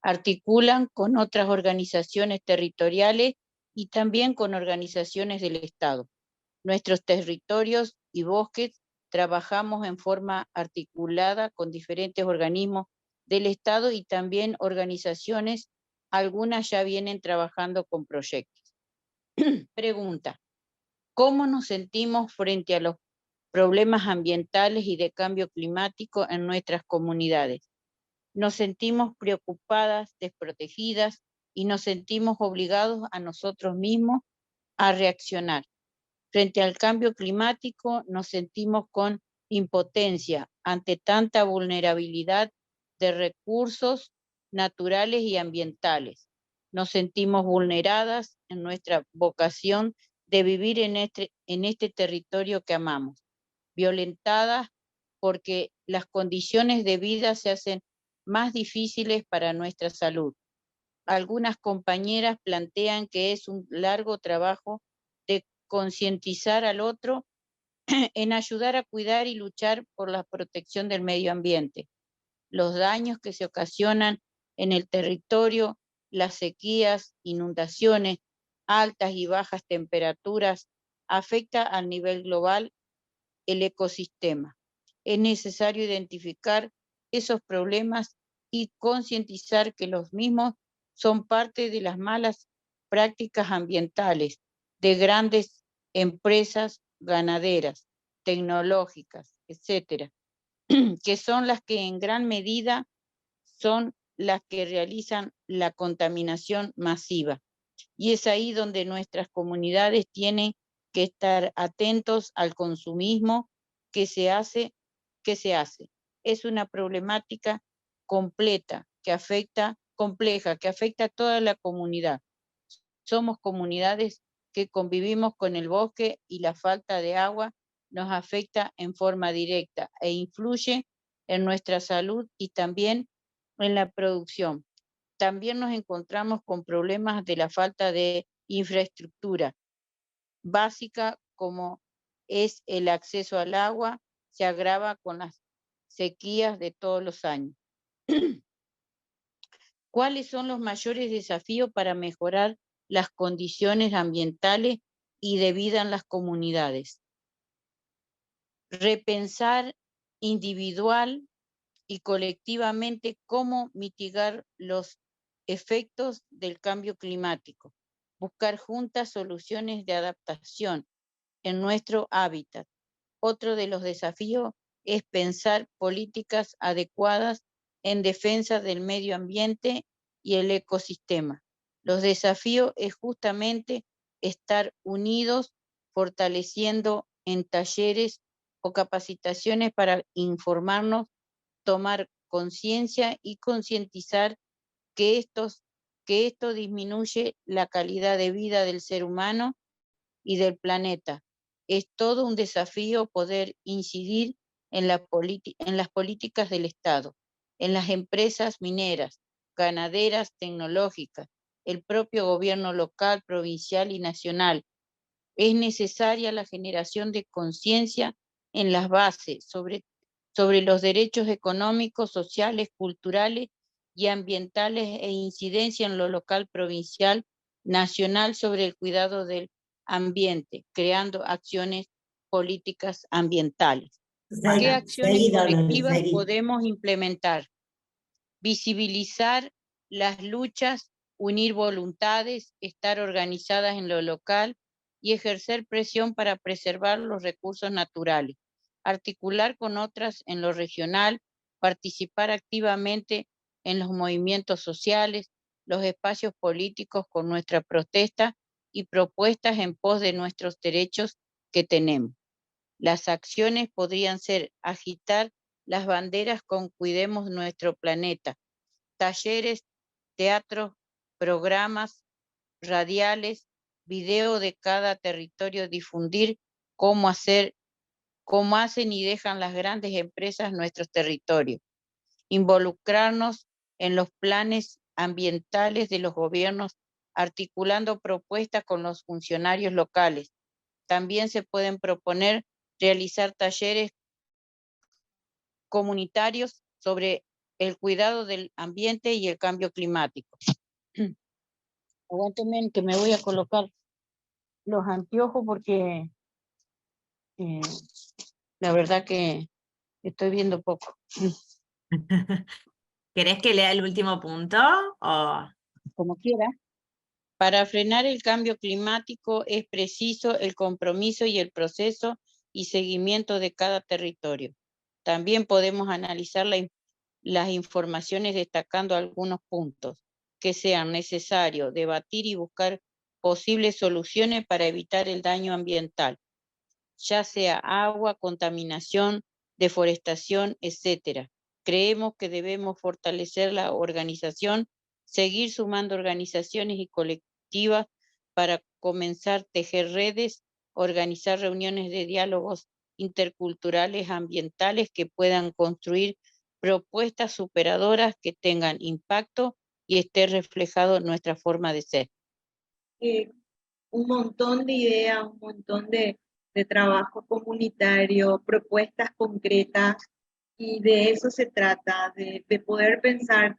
Articulan con otras organizaciones territoriales y también con organizaciones del Estado. Nuestros territorios y bosques trabajamos en forma articulada con diferentes organismos del Estado y también organizaciones, algunas ya vienen trabajando con proyectos. Pregunta: ¿cómo nos sentimos frente a los problemas ambientales y de cambio climático en nuestras comunidades? Nos sentimos preocupadas, desprotegidas y nos sentimos obligados a nosotros mismos a reaccionar. Frente al cambio climático nos sentimos con impotencia ante tanta vulnerabilidad de recursos naturales y ambientales. Nos sentimos vulneradas en nuestra vocación de vivir en este territorio que amamos, violentadas porque las condiciones de vida se hacen más difíciles para nuestra salud. Algunas compañeras plantean que es un largo trabajo de concientizar al otro en ayudar a cuidar y luchar por la protección del medio ambiente. Los daños que se ocasionan en el territorio, las sequías, inundaciones, altas y bajas temperaturas, afecta al nivel global el ecosistema. Es necesario identificar esos problemas y concientizar que los mismos son parte de las malas prácticas ambientales de grandes empresas ganaderas, tecnológicas, etcétera, que son las que en gran medida son las que realizan la contaminación masiva. Y es ahí donde nuestras comunidades tienen que estar atentos al consumismo que se hace. Es una problemática compleja, que afecta a toda la comunidad. Somos comunidades que convivimos con el bosque y la falta de agua nos afecta en forma directa e influye en nuestra salud y también en la producción. También nos encontramos con problemas de la falta de infraestructura básica, como es el acceso al agua, se agrava con las sequías de todos los años. ¿Cuáles son los mayores desafíos para mejorar las condiciones ambientales y de vida en las comunidades? Repensar individual y colectivamente cómo mitigar los efectos del cambio climático, buscar juntas soluciones de adaptación en nuestro hábitat. Otro de los desafíos es pensar políticas adecuadas en defensa del medio ambiente y el ecosistema. Los desafíos es justamente estar unidos, fortaleciendo en talleres o capacitaciones para informarnos, tomar conciencia y concientizar que esto disminuye la calidad de vida del ser humano y del planeta. Es todo un desafío poder incidir en las políticas del Estado, en las empresas mineras, ganaderas, tecnológicas, el propio gobierno local, provincial y nacional. Es necesaria la generación de conciencia en las bases sobre los derechos económicos, sociales, culturales y ambientales e incidencia en lo local, provincial, nacional sobre el cuidado del ambiente, creando acciones políticas ambientales. ¿Qué acciones colectivas podemos implementar? Visibilizar las luchas, unir voluntades, estar organizadas en lo local y ejercer presión para preservar los recursos naturales, articular con otras en lo regional, participar activamente en los movimientos sociales, los espacios políticos con nuestra protesta y propuestas en pos de nuestros derechos que tenemos. Las acciones podrían ser agitar las banderas con Cuidemos nuestro planeta, talleres, teatros, programas radiales, video de cada territorio, difundir cómo hacen y dejan las grandes empresas nuestros territorios, involucrarnos en los planes ambientales de los gobiernos, articulando propuestas con los funcionarios locales. También se pueden proponer realizar talleres comunitarios sobre el cuidado del ambiente y el cambio climático. Aguántenme que me voy a colocar los anteojos porque la verdad que estoy viendo poco. ¿Querés que lea el último punto? O... Como quiera. Para frenar el cambio climático es preciso el compromiso y el proceso y seguimiento de cada territorio. También podemos analizar las informaciones destacando algunos puntos que sean necesarios, debatir y buscar posibles soluciones para evitar el daño ambiental, ya sea agua, contaminación, deforestación, etc. Creemos que debemos fortalecer la organización, seguir sumando organizaciones y colectivas para comenzar a tejer redes, organizar reuniones de diálogos interculturales ambientales que puedan construir propuestas superadoras que tengan impacto y esté reflejado en nuestra forma de ser. Un montón de ideas, un montón de trabajo comunitario, propuestas concretas, y de eso se trata, de poder pensar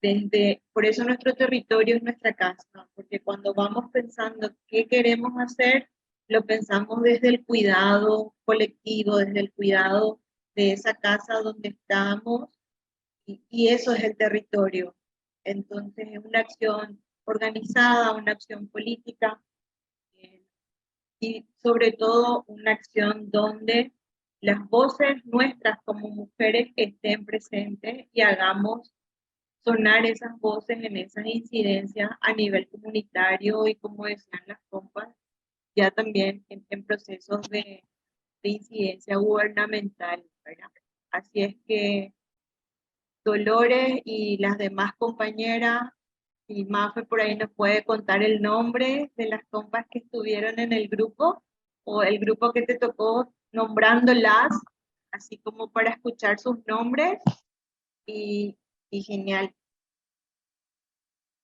desde, por eso nuestro territorio es nuestra casa, porque cuando vamos pensando qué queremos hacer, lo pensamos desde el cuidado colectivo, desde el cuidado de esa casa donde estamos, y eso es el territorio. Entonces es una acción organizada, una acción política, y sobre todo una acción donde las voces nuestras como mujeres estén presentes y hagamos sonar esas voces en esas incidencias a nivel comunitario y, como decían las compas, ya también en procesos de incidencia gubernamental, ¿verdad? Así es que Dolores y las demás compañeras, y Mafe por ahí nos puede contar el nombre de las compas que estuvieron en el grupo, o el grupo que te tocó, nombrándolas, así como para escuchar sus nombres, y genial.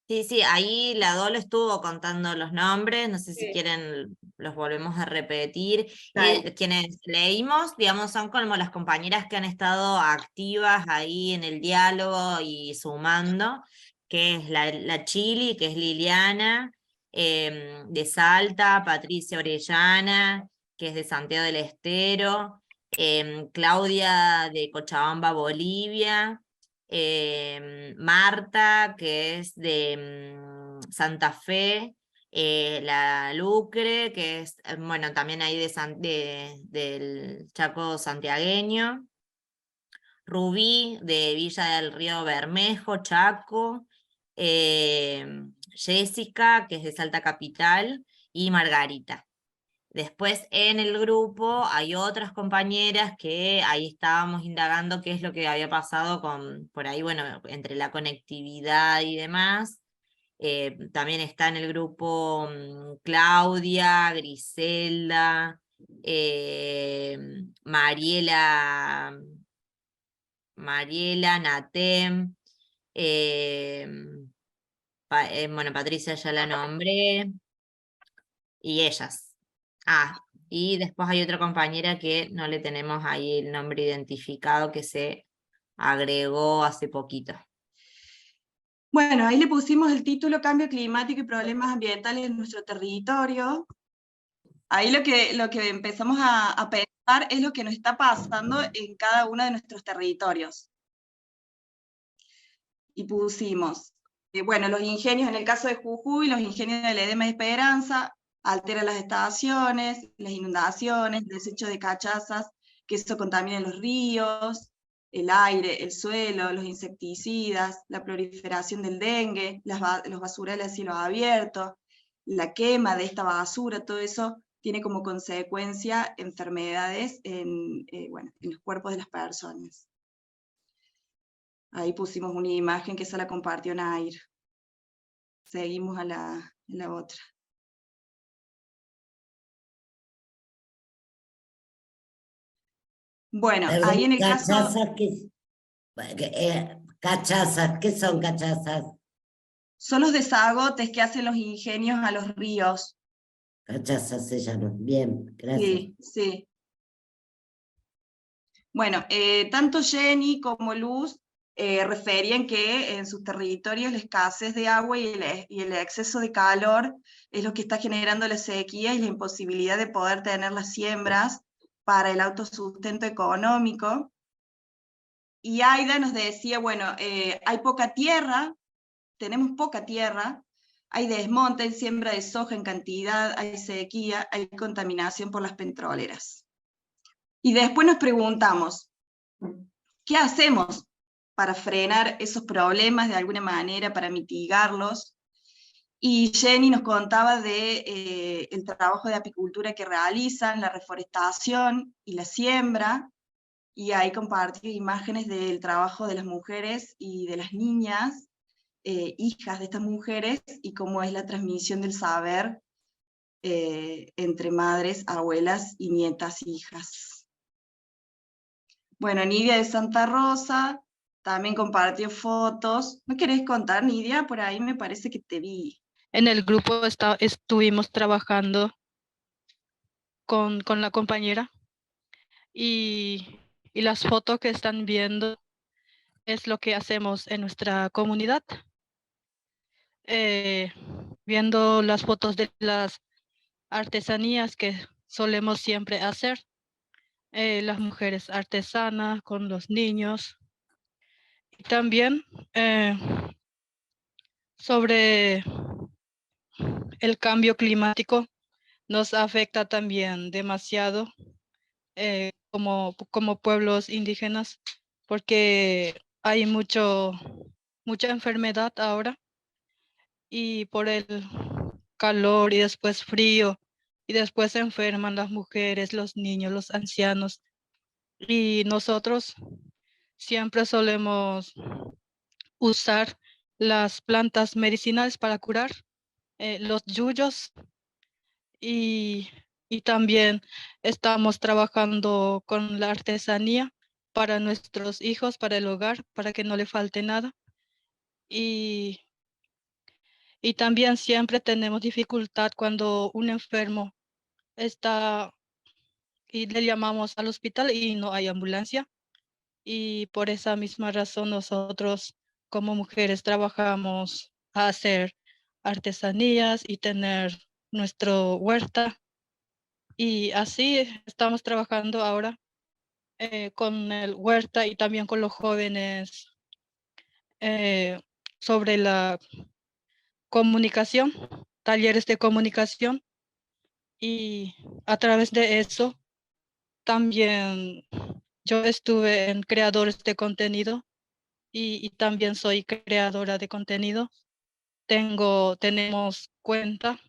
Sí, ahí la Dolo estuvo contando los nombres, no sé si Sí. quieren los volvemos a repetir. Dale. Quienes leímos, digamos, son como las compañeras que han estado activas ahí en el diálogo y sumando, que es la Chili, que es Liliana, de Salta, Patricia Orellana, que es de Santiago del Estero, Claudia de Cochabamba, Bolivia, Marta, que es de Santa Fe, la Lucre, que es, bueno, también ahí del Chaco santiagueño, Rubí, de Villa del Río Bermejo, Chaco, Jessica, que es de Salta Capital, y Margarita. Después en el grupo hay otras compañeras que ahí estábamos indagando qué es lo que había pasado con, por ahí, bueno, entre la conectividad y demás. También está en el grupo Claudia, Griselda, Mariela, Natem, bueno, Patricia ya la nombré, y ellas. Y después hay otra compañera que no le tenemos ahí el nombre identificado, que se agregó hace poquito. Bueno, ahí le pusimos el título Cambio climático y problemas ambientales en nuestro territorio. Ahí lo que empezamos a pensar es lo que nos está pasando en cada uno de nuestros territorios. Y pusimos, bueno, los ingenios, en el caso de Jujuy, los ingenios de la Edema de Esperanza, alteran las estaciones, las inundaciones, el desecho de cachazas, que eso contamina los ríos, el aire, el suelo, los insecticidas, la proliferación del dengue, los basurales a cielo abierto, la quema de esta basura, todo eso tiene como consecuencia enfermedades en los cuerpos de las personas. Ahí pusimos una imagen que se la compartió Nair. Seguimos a la otra. Bueno, perdón, ahí en el cachazas, caso... cachazas, ¿qué son cachazas? Son los desagotes que hacen los ingenios a los ríos. Cachazas se llaman. Bien, gracias. Sí, sí. Bueno, tanto Jenny como Luz referían que en sus territorios la escasez de agua y el exceso de calor es lo que está generando la sequía y la imposibilidad de poder tener las siembras para el autosustento económico. Y Aida nos decía, bueno, hay poca tierra, tenemos poca tierra, hay desmonte, hay siembra de soja en cantidad, hay sequía, hay contaminación por las petroleras. Y después nos preguntamos, ¿qué hacemos para frenar esos problemas de alguna manera, para mitigarlos? Y Jenny nos contaba de el trabajo de apicultura que realizan, la reforestación y la siembra, y ahí compartió imágenes del trabajo de las mujeres y de las niñas, hijas de estas mujeres, y cómo es la transmisión del saber entre madres, abuelas y nietas, hijas. Bueno, Nidia de Santa Rosa también compartió fotos. ¿No querés contar, Nidia? Por ahí me parece que te vi. En el grupo estuvimos trabajando con la compañera y las fotos que están viendo es lo que hacemos en nuestra comunidad. Viendo las fotos de las artesanías que solemos siempre hacer, las mujeres artesanas con los niños. Y también sobre el cambio climático nos afecta también demasiado como pueblos indígenas, porque hay mucha enfermedad ahora, y por el calor y después frío, y después se enferman las mujeres, los niños, los ancianos, y nosotros siempre solemos usar las plantas medicinales para curar los yuyos, y también estamos trabajando con la artesanía para nuestros hijos, para el hogar, para que no le falte nada. Y también siempre tenemos dificultad cuando un enfermo está y le llamamos al hospital y no hay ambulancia. Y por esa misma razón nosotros como mujeres trabajamos a hacer artesanías y tener nuestro huerta. Y así estamos trabajando ahora con el huerta y también con los jóvenes sobre la comunicación, talleres de comunicación, y a través de eso también yo estuve en creadores de contenido y también soy creadora de contenido. Tenemos cuenta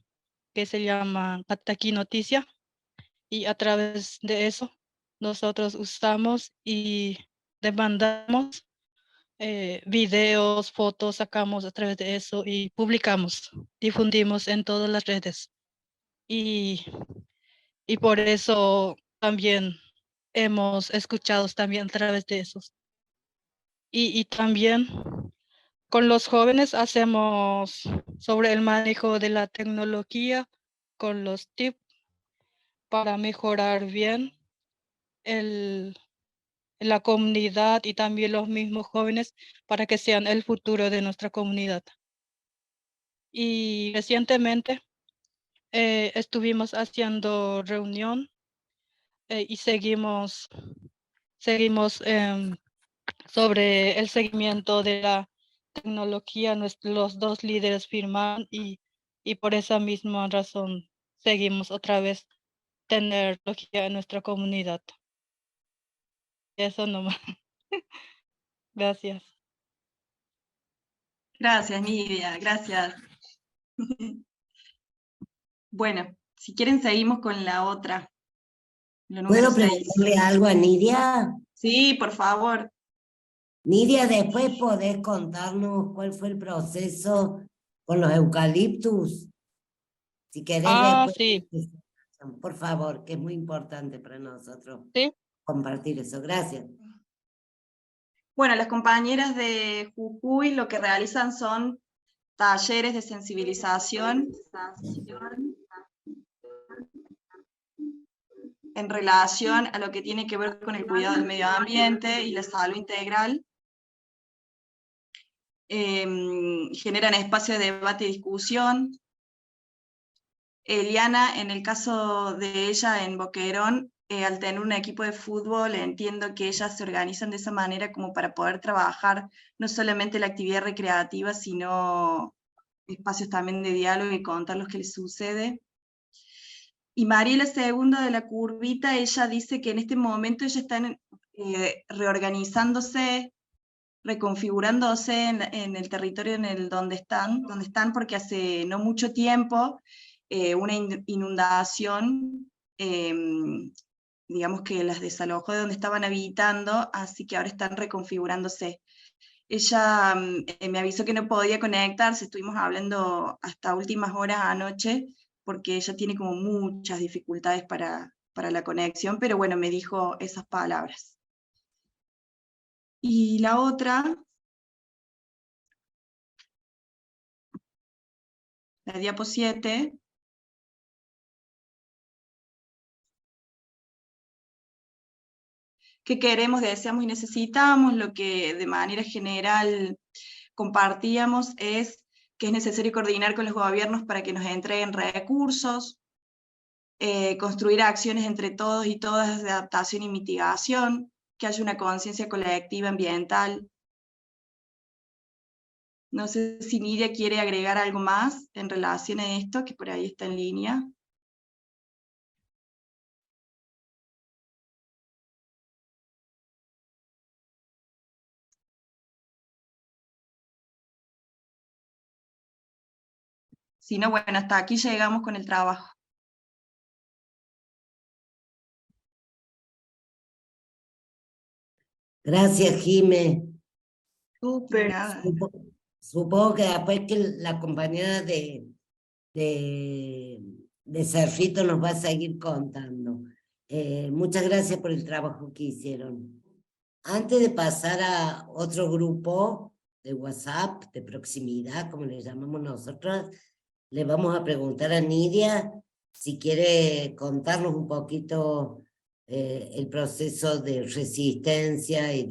que se llama Ataqui Noticia, y a través de eso nosotros usamos y demandamos videos, fotos, sacamos a través de eso y publicamos, difundimos en todas las redes. Y por eso también hemos escuchado también a través de esos. Y también con los jóvenes hacemos sobre el manejo de la tecnología, con los tips para mejorar bien la comunidad y también los mismos jóvenes para que sean el futuro de nuestra comunidad. Y recientemente estuvimos haciendo reunión y seguimos sobre el seguimiento de la tecnología. Los dos líderes firman y por esa misma razón seguimos otra vez tener tecnología en nuestra comunidad. Eso nomás. Gracias. Gracias, Nidia, gracias. Bueno, si quieren seguimos con la otra. ¿Puedo preguntarle algo a Nidia? Sí, por favor. Nidia, después podés contarnos cuál fue el proceso con los eucaliptus. Si querés después. Sí. Por favor, que es muy importante para nosotros compartir eso. Gracias. Bueno, las compañeras de Jujuy lo que realizan son talleres de sensibilización en relación a lo que tiene que ver con el cuidado del medio ambiente y la salud integral. generan espacio de debate y discusión. Eliana, en el caso de ella en Boquerón, al tener un equipo de fútbol, entiendo que ellas se organizan de esa manera como para poder trabajar no solamente la actividad recreativa, sino espacios también de diálogo y contar lo que les sucede. Y Mariela Segunda de la Curvita, ella dice que en este momento ellos están reorganizándose, reconfigurándose en el territorio donde están, porque hace no mucho tiempo una inundación, digamos que las desalojó de donde estaban habitando, así que ahora están reconfigurándose. Ella me avisó que no podía conectarse, estuvimos hablando hasta últimas horas anoche, porque ella tiene como muchas dificultades para la conexión, pero bueno, me dijo esas palabras. Y la otra, la diapo 7, ¿qué queremos, deseamos y necesitamos? Lo que de manera general compartíamos es que es necesario coordinar con los gobiernos para que nos entreguen recursos, construir acciones entre todos y todas de adaptación y mitigación, que haya una conciencia colectiva ambiental. No sé si Nidia quiere agregar algo más en relación a esto, que por ahí está en línea. Si no, bueno, hasta aquí llegamos con el trabajo. Gracias, Jime. Súper. Nada. Supongo que después que la compañera de Cerrito nos va a seguir contando. Muchas gracias por el trabajo que hicieron. Antes de pasar a otro grupo de WhatsApp, de proximidad, como le llamamos nosotros, le vamos a preguntar a Nidia si quiere contarnos un poquito el proceso de resistencia y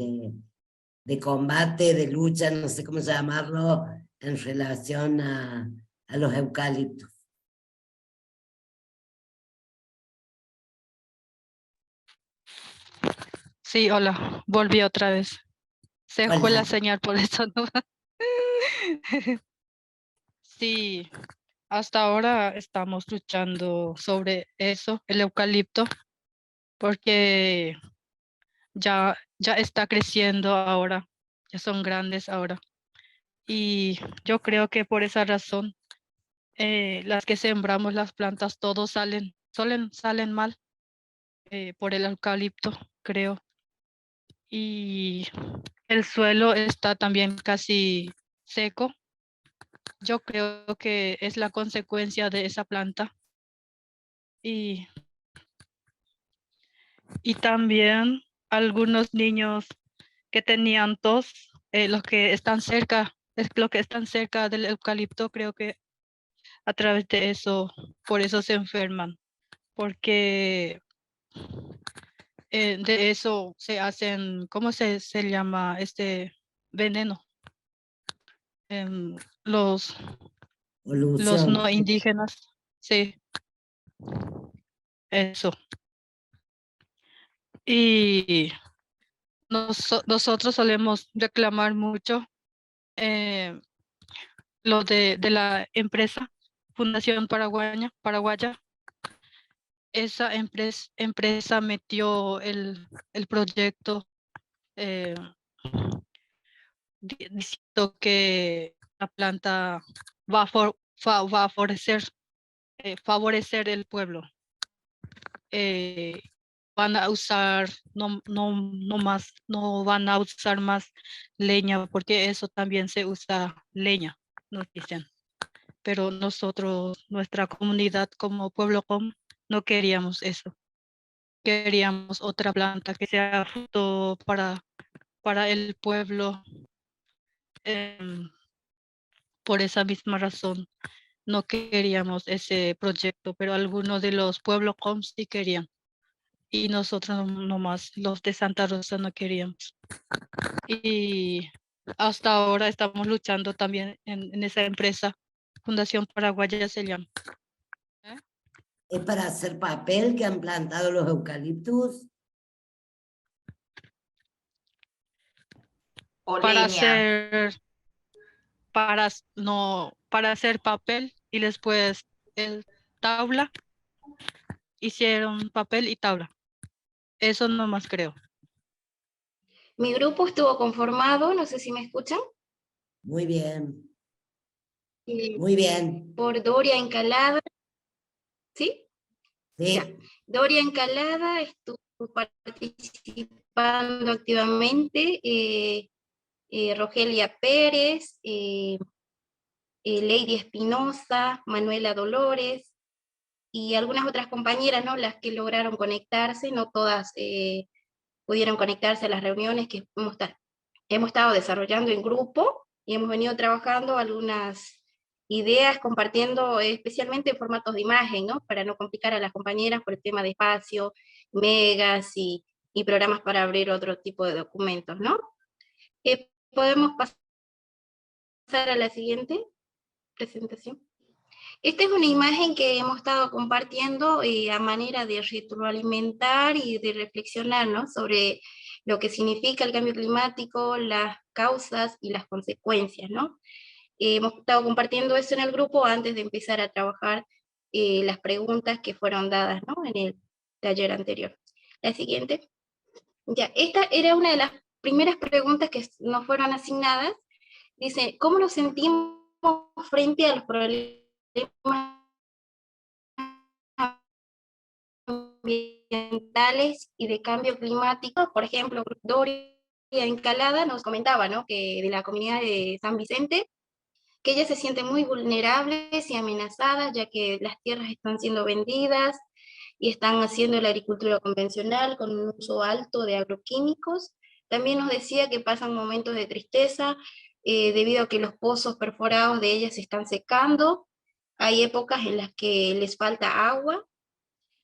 de combate, de lucha, no sé cómo llamarlo, en relación a los eucaliptos. Sí, hola, volví otra vez. Se fue Hola. la señal, por eso no. Sí, hasta ahora estamos luchando sobre eso, el eucalipto, porque ya está creciendo ahora, ya son grandes ahora. Y yo creo que por esa razón, las que sembramos las plantas, todos salen mal por el eucalipto, creo. Y el suelo está también casi seco. Yo creo que es la consecuencia de esa planta. Y también algunos niños que tenían tos, los que están cerca del eucalipto, creo que a través de eso, por eso se enferman, porque de eso se hacen, ¿cómo se llama este veneno? Los no indígenas, sí, eso. Y nosotros solemos reclamar mucho lo de la empresa Fundación Paraguaya. Esa empresa metió el proyecto diciendo que la planta va a favorecer el pueblo. Van a usar no van a usar más leña, porque eso también se usa leña, nos dicen. Pero nosotros, nuestra comunidad como pueblo com, no queríamos eso. Queríamos otra planta que sea fruto para el pueblo. Por esa misma razón no queríamos ese proyecto, pero algunos de los pueblos com sí querían. Y nosotros nomás, los de Santa Rosa, no queríamos. Y hasta ahora estamos luchando también en esa empresa, Fundación Paraguaya se llama. ¿Es para hacer papel que han plantado los eucaliptus? O Para leña. hacer, para hacer papel y después el tabla. Hicieron papel y tabla. Eso nomás creo. Mi grupo estuvo conformado, no sé si me escuchan, Muy bien. Muy bien. por Doria Encalada, ¿sí? Sí. Ya. Doria Encalada estuvo participando activamente, Rogelia Pérez, Lady Espinosa, Manuela Dolores y algunas otras compañeras, ¿no? Las que lograron conectarse, no todas pudieron conectarse a las reuniones que hemos estado desarrollando en grupo y hemos venido trabajando algunas ideas, compartiendo especialmente en formatos de imagen, ¿no? Para no complicar a las compañeras por el tema de espacio, megas y programas para abrir otro tipo de documentos, ¿no? Podemos pasar a la siguiente presentación. Esta es una imagen que hemos estado compartiendo a manera de retroalimentar y de reflexionar, ¿no? Sobre lo que significa el cambio climático, las causas y las consecuencias, ¿no? Hemos estado compartiendo eso en el grupo antes de empezar a trabajar las preguntas que fueron dadas, ¿no? En el taller anterior. La siguiente. Ya, esta era una de las primeras preguntas que nos fueron asignadas. Dice, ¿cómo nos sentimos frente a los problemas ambientales y de cambio climático? Por ejemplo, Doria Encalada nos comentaba, ¿no? Que de la comunidad de San Vicente, que ellas se sienten muy vulnerables y amenazadas, ya que las tierras están siendo vendidas y están haciendo la agricultura convencional con un uso alto de agroquímicos. También nos decía que pasan momentos de tristeza debido a que los pozos perforados de ellas se están secando. Hay épocas en las que les falta agua.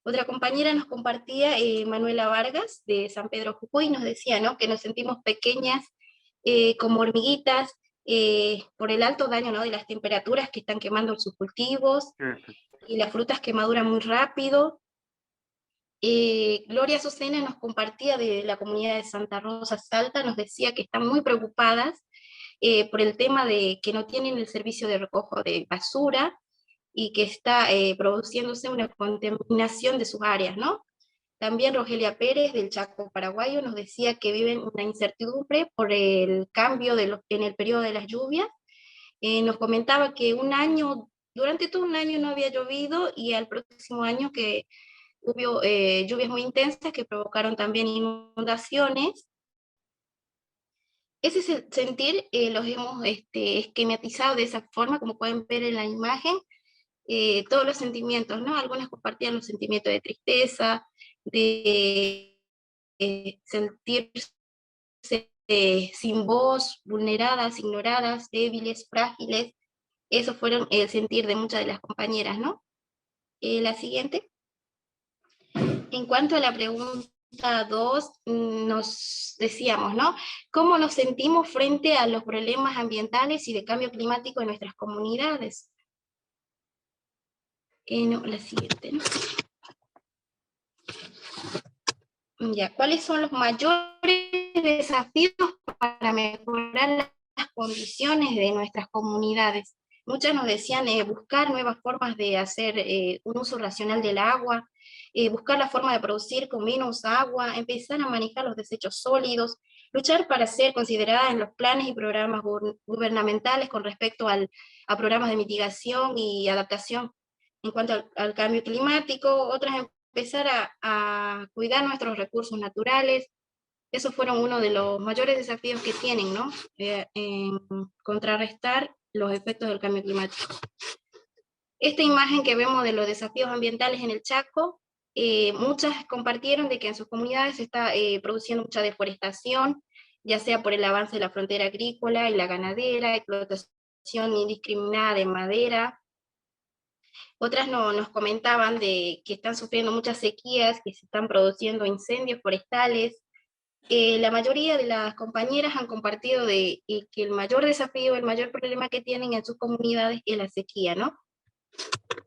Otra compañera nos compartía, Manuela Vargas, de San Pedro Jujuy, nos decía, ¿no? Que nos sentimos pequeñas, como hormiguitas, por el alto daño, ¿no? De las temperaturas que están quemando sus cultivos, y las frutas que maduran muy rápido. Gloria Azucena nos compartía de la comunidad de Santa Rosa, Salta, nos decía que están muy preocupadas por el tema de que no tienen el servicio de recojo de basura, y que está produciéndose una contaminación de sus áreas, ¿no? También Rogelia Pérez, del Chaco paraguayo, nos decía que viven una incertidumbre por el cambio en el periodo de las lluvias. Nos comentaba que durante todo un año no había llovido, y al próximo año que hubo lluvias muy intensas que provocaron también inundaciones. Ese sentir los hemos esquematizado de esa forma, como pueden ver en la imagen. Todos los sentimientos, ¿no? Algunas compartían los sentimientos de tristeza, de sentirse sin voz, vulneradas, ignoradas, débiles, frágiles. Eso fueron el sentir de muchas de las compañeras, ¿no? La siguiente. En cuanto a la pregunta 2, nos decíamos, ¿no? ¿Cómo nos sentimos frente a los problemas ambientales y de cambio climático en nuestras comunidades? No, la siguiente, ¿no? Ya, ¿cuáles son los mayores desafíos para mejorar las condiciones de nuestras comunidades? Muchas nos decían buscar nuevas formas de hacer un uso racional del agua, buscar la forma de producir con menos agua, empezar a manejar los desechos sólidos, luchar para ser consideradas en los planes y programas gubernamentales con respecto a programas de mitigación y adaptación en cuanto al cambio climático. Otras empezar a cuidar nuestros recursos naturales. Esos fueron uno de los mayores desafíos que tienen, ¿no? En contrarrestar los efectos del cambio climático. Esta imagen que vemos de los desafíos ambientales en el Chaco, muchas compartieron de que en sus comunidades se está produciendo mucha deforestación, ya sea por el avance de la frontera agrícola y la ganadera, explotación indiscriminada de madera. Otras nos comentaban de que están sufriendo muchas sequías, que se están produciendo incendios forestales, La mayoría de las compañeras han compartido de que el mayor desafío, el mayor problema que tienen en sus comunidades es la sequía, ¿no?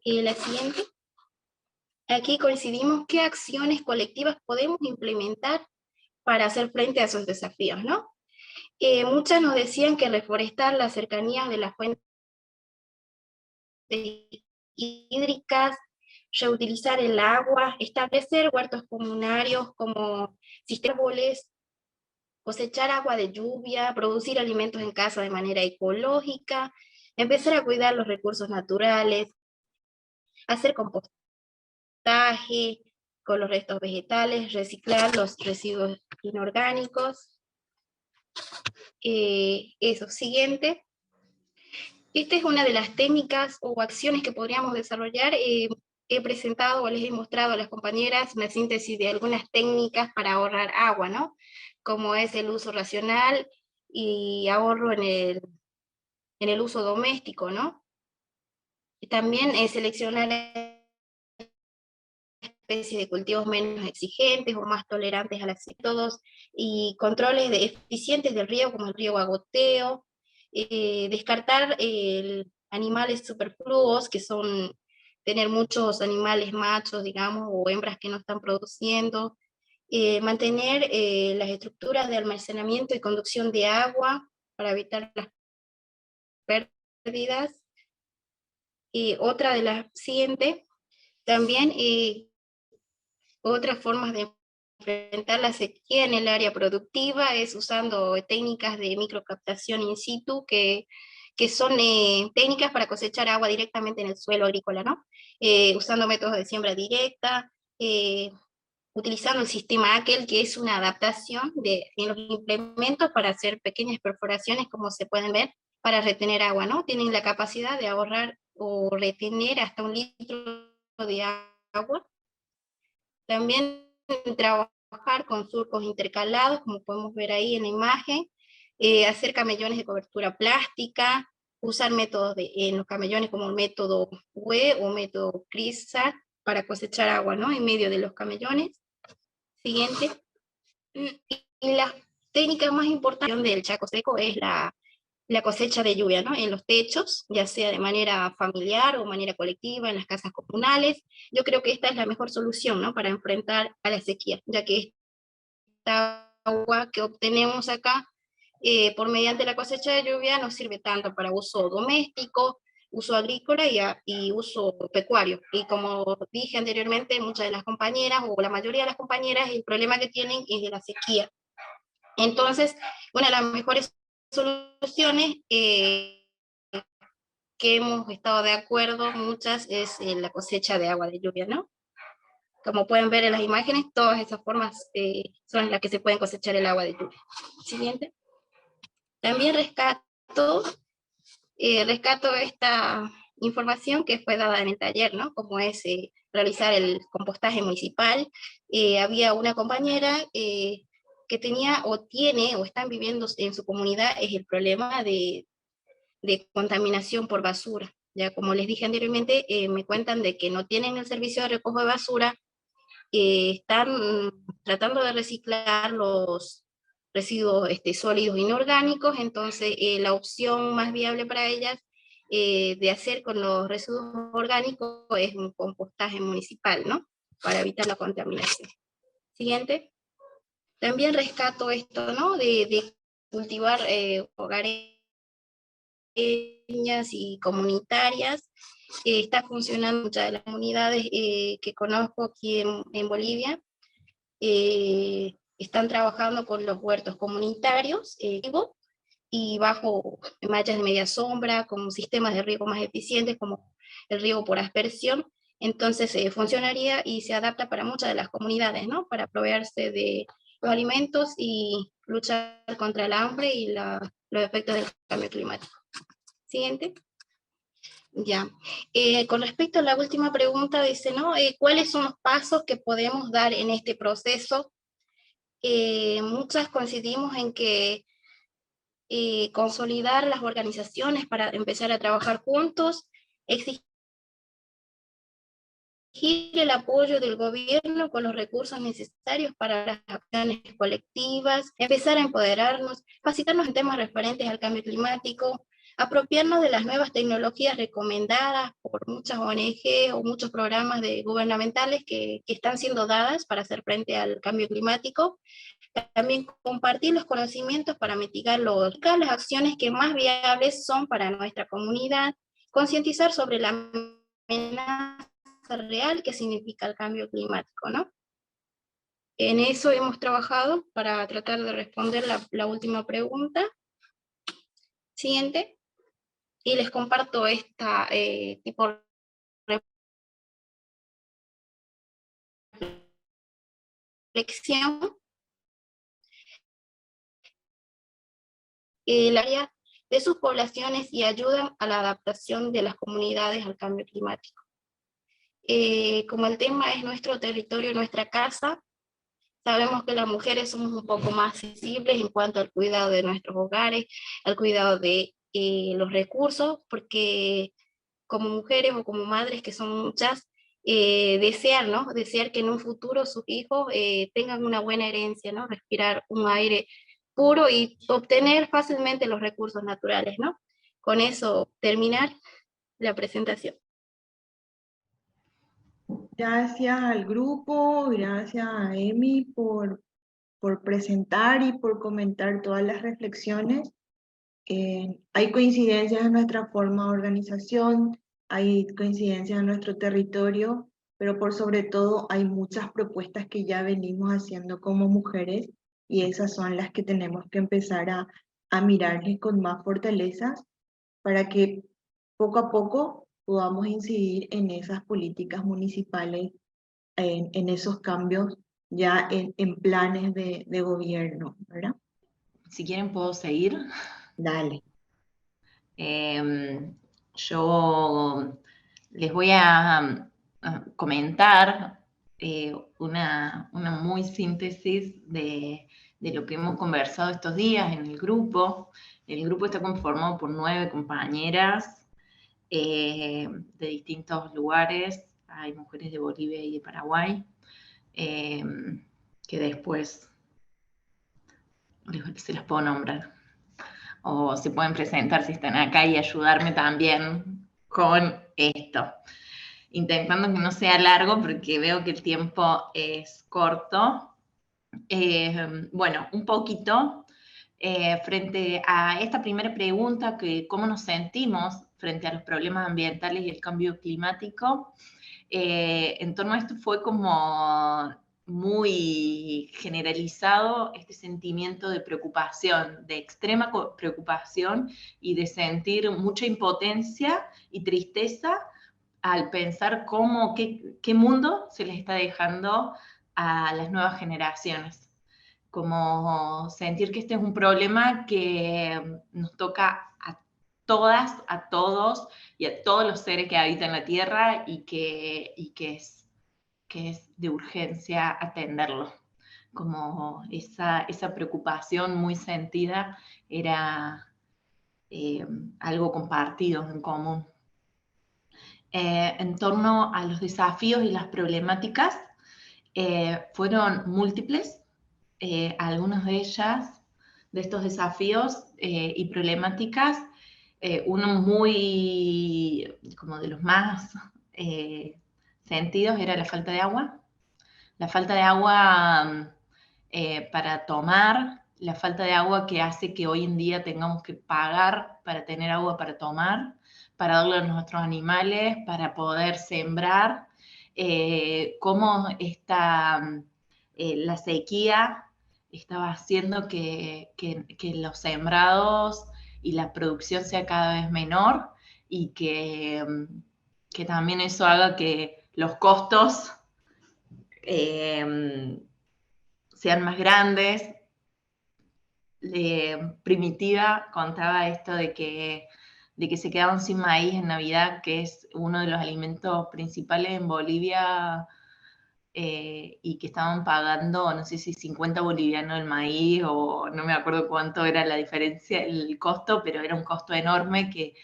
La siguiente. Aquí coincidimos qué acciones colectivas podemos implementar para hacer frente a esos desafíos, ¿no? Muchas nos decían que reforestar las cercanías de las fuentes hídricas, reutilizar el agua, establecer huertos comunitarios como sistemas, cosechar agua de lluvia, producir alimentos en casa de manera ecológica, empezar a cuidar los recursos naturales, hacer compostaje con los restos vegetales, reciclar los residuos inorgánicos. Eso, siguiente. Esta es una de las técnicas o acciones que podríamos desarrollar. He presentado o les he mostrado a las compañeras una síntesis de algunas técnicas para ahorrar agua, ¿no? Como es el uso racional y ahorro en el uso doméstico, ¿no? También seleccionar especies de cultivos menos exigentes o más tolerantes a las todos, y controles eficientes del riego, como el riego a goteo, descartar animales superfluos, que son tener muchos animales machos, digamos, o hembras que no están produciendo, mantener las estructuras de almacenamiento y conducción de agua para evitar las pérdidas. Otra de las siguientes, también otras formas de enfrentar la sequía en el área productiva es usando técnicas de microcaptación in situ, que son técnicas para cosechar agua directamente en el suelo agrícola, ¿no? Usando métodos de siembra directa, utilizando el sistema aquel, que es una adaptación en los implementos para hacer pequeñas perforaciones, como se pueden ver, para retener agua, ¿no? Tienen la capacidad de ahorrar o retener hasta 1 litro de agua. También trabajar con surcos intercalados, como podemos ver ahí en la imagen, hacer camellones de cobertura plástica, usar métodos en los camellones como el método UE o método CRISAR para cosechar agua, ¿no? En medio de los camellones. Siguiente. Y la técnica más importante del Chaco Seco es la cosecha de lluvia, ¿no? En los techos, ya sea de manera familiar o manera colectiva, en las casas comunales. Yo creo que esta es la mejor solución, ¿no? Para enfrentar a la sequía, ya que esta agua que obtenemos acá por mediante la cosecha de lluvia nos sirve tanto para uso doméstico, uso agrícola y uso pecuario. Y como dije anteriormente, muchas de las compañeras, o la mayoría de las compañeras, el problema que tienen es de la sequía. Entonces, una de las mejores soluciones que hemos estado de acuerdo muchas es la cosecha de agua de lluvia, ¿no? Como pueden ver en las imágenes, todas esas formas son las que se pueden cosechar el agua de lluvia. Siguiente. También rescato esta información que fue dada en el taller, ¿no? Como es realizar el compostaje municipal. Había una compañera que tenía o tiene o están viviendo en su comunidad es el problema de contaminación por basura. Ya como les dije anteriormente, me cuentan de que no tienen el servicio de recojo de basura, están tratando de reciclar los residuos sólidos inorgánicos, entonces la opción más viable para ellas de hacer con los residuos orgánicos es un compostaje municipal, ¿no? Para evitar la contaminación. Siguiente. También rescato esto, ¿no? De cultivar hogares y comunitarias. Está funcionando muchas de las comunidades que conozco aquí en Bolivia. Están trabajando con los huertos comunitarios y bajo mallas de media sombra, con sistemas de riego más eficientes como el riego por aspersión. Entonces funcionaría y se adapta para muchas de las comunidades, ¿no? Para proveerse de los alimentos y luchar contra el hambre y los efectos del cambio climático. Siguiente. Ya. Con respecto a la última pregunta, dice, ¿no? ¿Cuáles son los pasos que podemos dar en este proceso? Muchas coincidimos en que consolidar las organizaciones para empezar a trabajar juntos, exigir el apoyo del gobierno con los recursos necesarios para las acciones colectivas, empezar a empoderarnos, capacitarnos en temas referentes al cambio climático, apropiarnos de las nuevas tecnologías recomendadas por muchas ONG o muchos programas gubernamentales que están siendo dadas para hacer frente al cambio climático. También compartir los conocimientos para mitigar las acciones que más viables son para nuestra comunidad, concientizar sobre la amenaza real que significa el cambio climático, ¿no? En eso hemos trabajado para tratar de responder la última pregunta. Siguiente. Y les comparto esta tipo de reflexión. El área de sus poblaciones y ayudan a la adaptación de las comunidades al cambio climático. Como el tema es nuestro territorio, nuestra casa, sabemos que las mujeres somos un poco más sensibles en cuanto al cuidado de nuestros hogares, al cuidado de los recursos, porque como mujeres o como madres, que son muchas, desear, ¿no? Desear que en un futuro sus hijos tengan una buena herencia, ¿no? Respirar un aire puro y obtener fácilmente los recursos naturales, ¿no? Con eso terminar la presentación. Gracias al grupo, gracias a Emi por presentar y por comentar todas las reflexiones. Hay coincidencias en nuestra forma de organización, hay coincidencias en nuestro territorio, pero por sobre todo hay muchas propuestas que ya venimos haciendo como mujeres y esas son las que tenemos que empezar a mirarles con más fortalezas para que poco a poco podamos incidir en esas políticas municipales, en esos cambios ya en planes de gobierno, ¿verdad? Si quieren puedo seguir. Dale. Yo les voy a comentar una muy síntesis de lo que hemos conversado estos días en el grupo. El grupo está conformado por 9 compañeras de distintos lugares. Hay mujeres de Bolivia y de Paraguay, que después se las puedo nombrar. O se pueden presentar si están acá y ayudarme también con esto. Intentando que no sea largo porque veo que el tiempo es corto. Bueno, un poquito frente a esta primera pregunta, que cómo nos sentimos frente a los problemas ambientales y el cambio climático. En torno a esto fue como muy generalizado este sentimiento de preocupación, de extrema preocupación y de sentir mucha impotencia y tristeza al pensar qué mundo se les está dejando a las nuevas generaciones. Como sentir que este es un problema que nos toca a todas, a todos y a todos los seres que habitan la Tierra y que es de urgencia atenderlo. Como esa preocupación muy sentida era algo compartido, en común. En torno a los desafíos y las problemáticas, fueron múltiples. Algunas de estos desafíos y problemáticas, uno muy, como de los más sentidos, era la falta de agua. La falta de agua para tomar, la falta de agua que hace que hoy en día tengamos que pagar para tener agua para tomar, para darle a nuestros animales, para poder sembrar, cómo la sequía estaba haciendo que los sembrados y la producción sea cada vez menor y que también eso haga que los costos sean más grandes. Primitiva contaba esto de que se quedaban sin maíz en Navidad, que es uno de los alimentos principales en Bolivia, y que estaban pagando, no sé si 50 bolivianos el maíz, o no me acuerdo cuánto era la diferencia, el costo, pero era un costo enorme que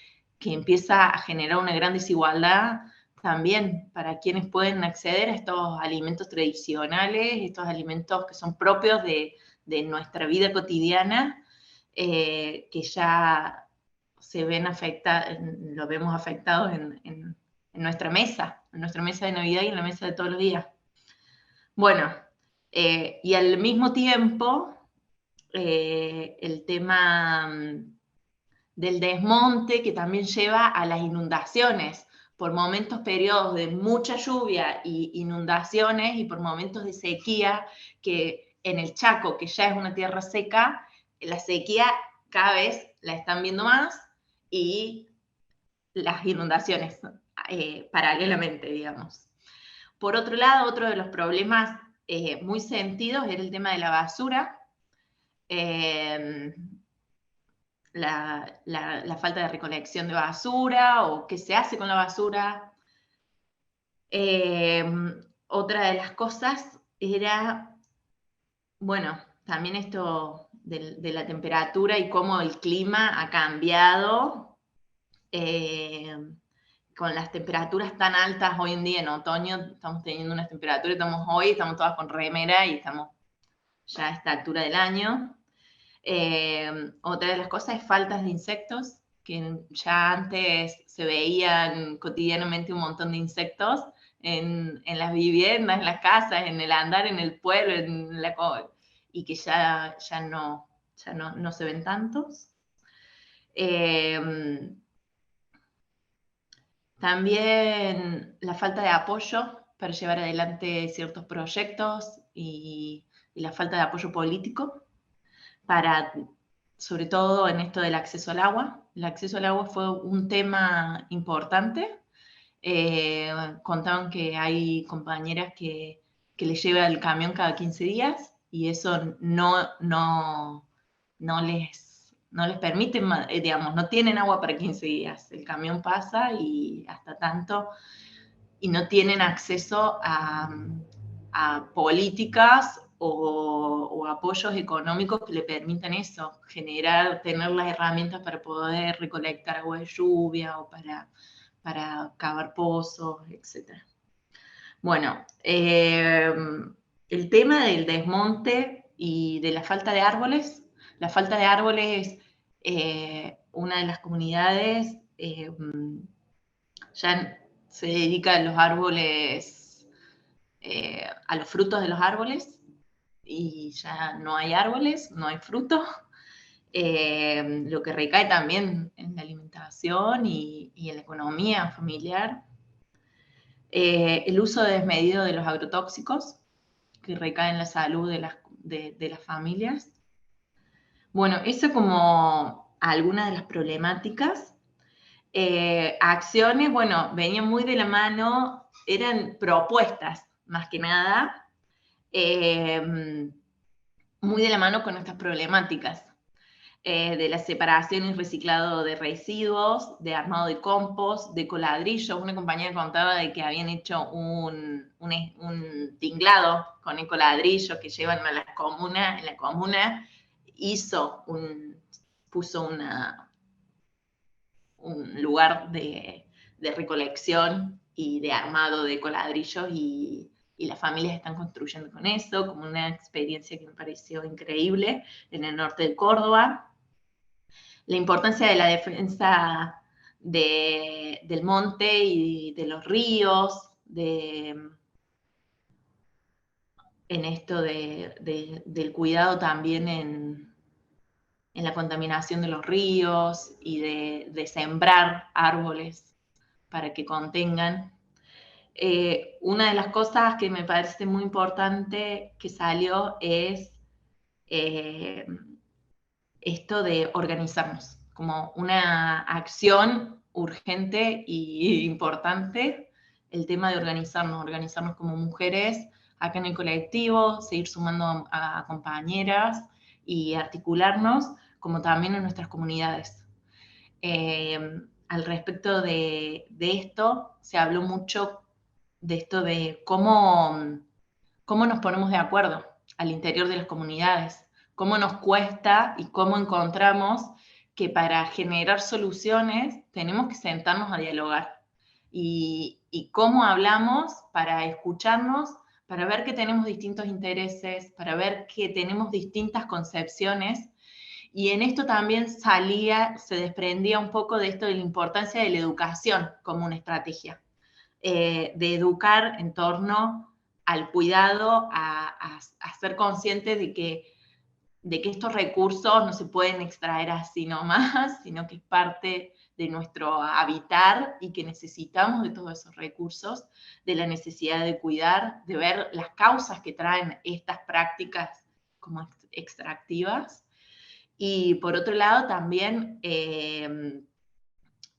empieza a generar una gran desigualdad, también para quienes pueden acceder a estos alimentos tradicionales, estos alimentos que son propios de nuestra vida cotidiana, que ya se ven lo vemos afectados en nuestra mesa de Navidad y en la mesa de todos los días. Bueno, y al mismo tiempo, el tema del desmonte, que también lleva a las inundaciones, por momentos, periodos de mucha lluvia y inundaciones, y por momentos de sequía, que en el Chaco, que ya es una tierra seca, la sequía cada vez la están viendo más, y las inundaciones paralelamente, digamos. Por otro lado, otro de los problemas muy sentidos era el tema de la basura. La falta de recolección de basura, o qué se hace con la basura. Otra de las cosas era, bueno, también esto de la temperatura y cómo el clima ha cambiado, con las temperaturas tan altas hoy en día en otoño. Estamos teniendo unas temperaturas, estamos todas con remera y estamos ya a esta altura del año. Otra de las cosas es faltas de insectos, que ya antes se veían cotidianamente un montón de insectos en las viviendas, en las casas, en el andar, en el pueblo, y que ya no se ven tantos. También la falta de apoyo para llevar adelante ciertos proyectos y la falta de apoyo político, sobre todo en esto del acceso al agua. El acceso al agua fue un tema importante. Contaban que hay compañeras que les lleva el camión cada 15 días, y eso no les permite, digamos, no tienen agua para 15 días. El camión pasa y hasta tanto, y no tienen acceso a políticas o apoyos económicos que le permitan eso, tener las herramientas para poder recolectar agua de lluvia, o para cavar pozos, etc. Bueno, el tema del desmonte y de la falta de árboles. La falta de árboles, una de las comunidades ya se dedica a los árboles, a los frutos de los árboles, y ya no hay árboles, no hay frutos, lo que recae también en la alimentación y en la economía familiar. El uso desmedido de los agrotóxicos, que recae en la salud de las familias. Bueno, eso como algunas de las problemáticas. Acciones, bueno, venían muy de la mano, eran propuestas, más que nada, muy de la mano con nuestras problemáticas, de la separación y reciclado de residuos, de armado de compost, de ecoladrillos. Una compañera contaba de que habían hecho un tinglado con ecoladrillos que llevan a las comunas. En la comuna puso un lugar de recolección y de armado de ecoladrillos, y las familias están construyendo con eso, como una experiencia que me pareció increíble en el norte de Córdoba. La importancia de la defensa del monte y de los ríos, en esto del cuidado también en la contaminación de los ríos, y de sembrar árboles para que contengan. Una de las cosas que me parece muy importante que salió es esto de organizarnos, como una acción urgente e importante, el tema de organizarnos como mujeres acá en el colectivo, seguir sumando a compañeras y articularnos, como también en nuestras comunidades. Al respecto de esto, se habló mucho de esto de cómo nos ponemos de acuerdo al interior de las comunidades, cómo nos cuesta y cómo encontramos que para generar soluciones tenemos que sentarnos a dialogar. y cómo hablamos para escucharnos, para ver que tenemos distintos intereses, para ver que tenemos distintas concepciones. Y en esto también se desprendía un poco de esto de la importancia de la educación como una estrategia, de educar en torno al cuidado, a ser conscientes de que estos recursos no se pueden extraer así nomás, sino que es parte de nuestro habitar y que necesitamos de todos esos recursos, de la necesidad de cuidar, de ver las causas que traen estas prácticas como extractivas. Y por otro lado también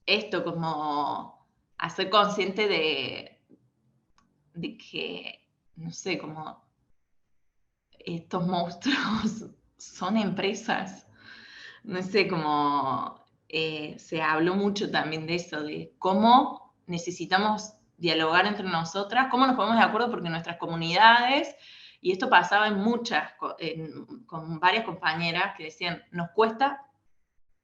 esto como hacer consciente de que, no sé, como estos monstruos son empresas. No sé, como se habló mucho también de eso, de cómo necesitamos dialogar entre nosotras, cómo nos ponemos de acuerdo, porque nuestras comunidades, y esto pasaba en muchas, con varias compañeras que decían, nos cuesta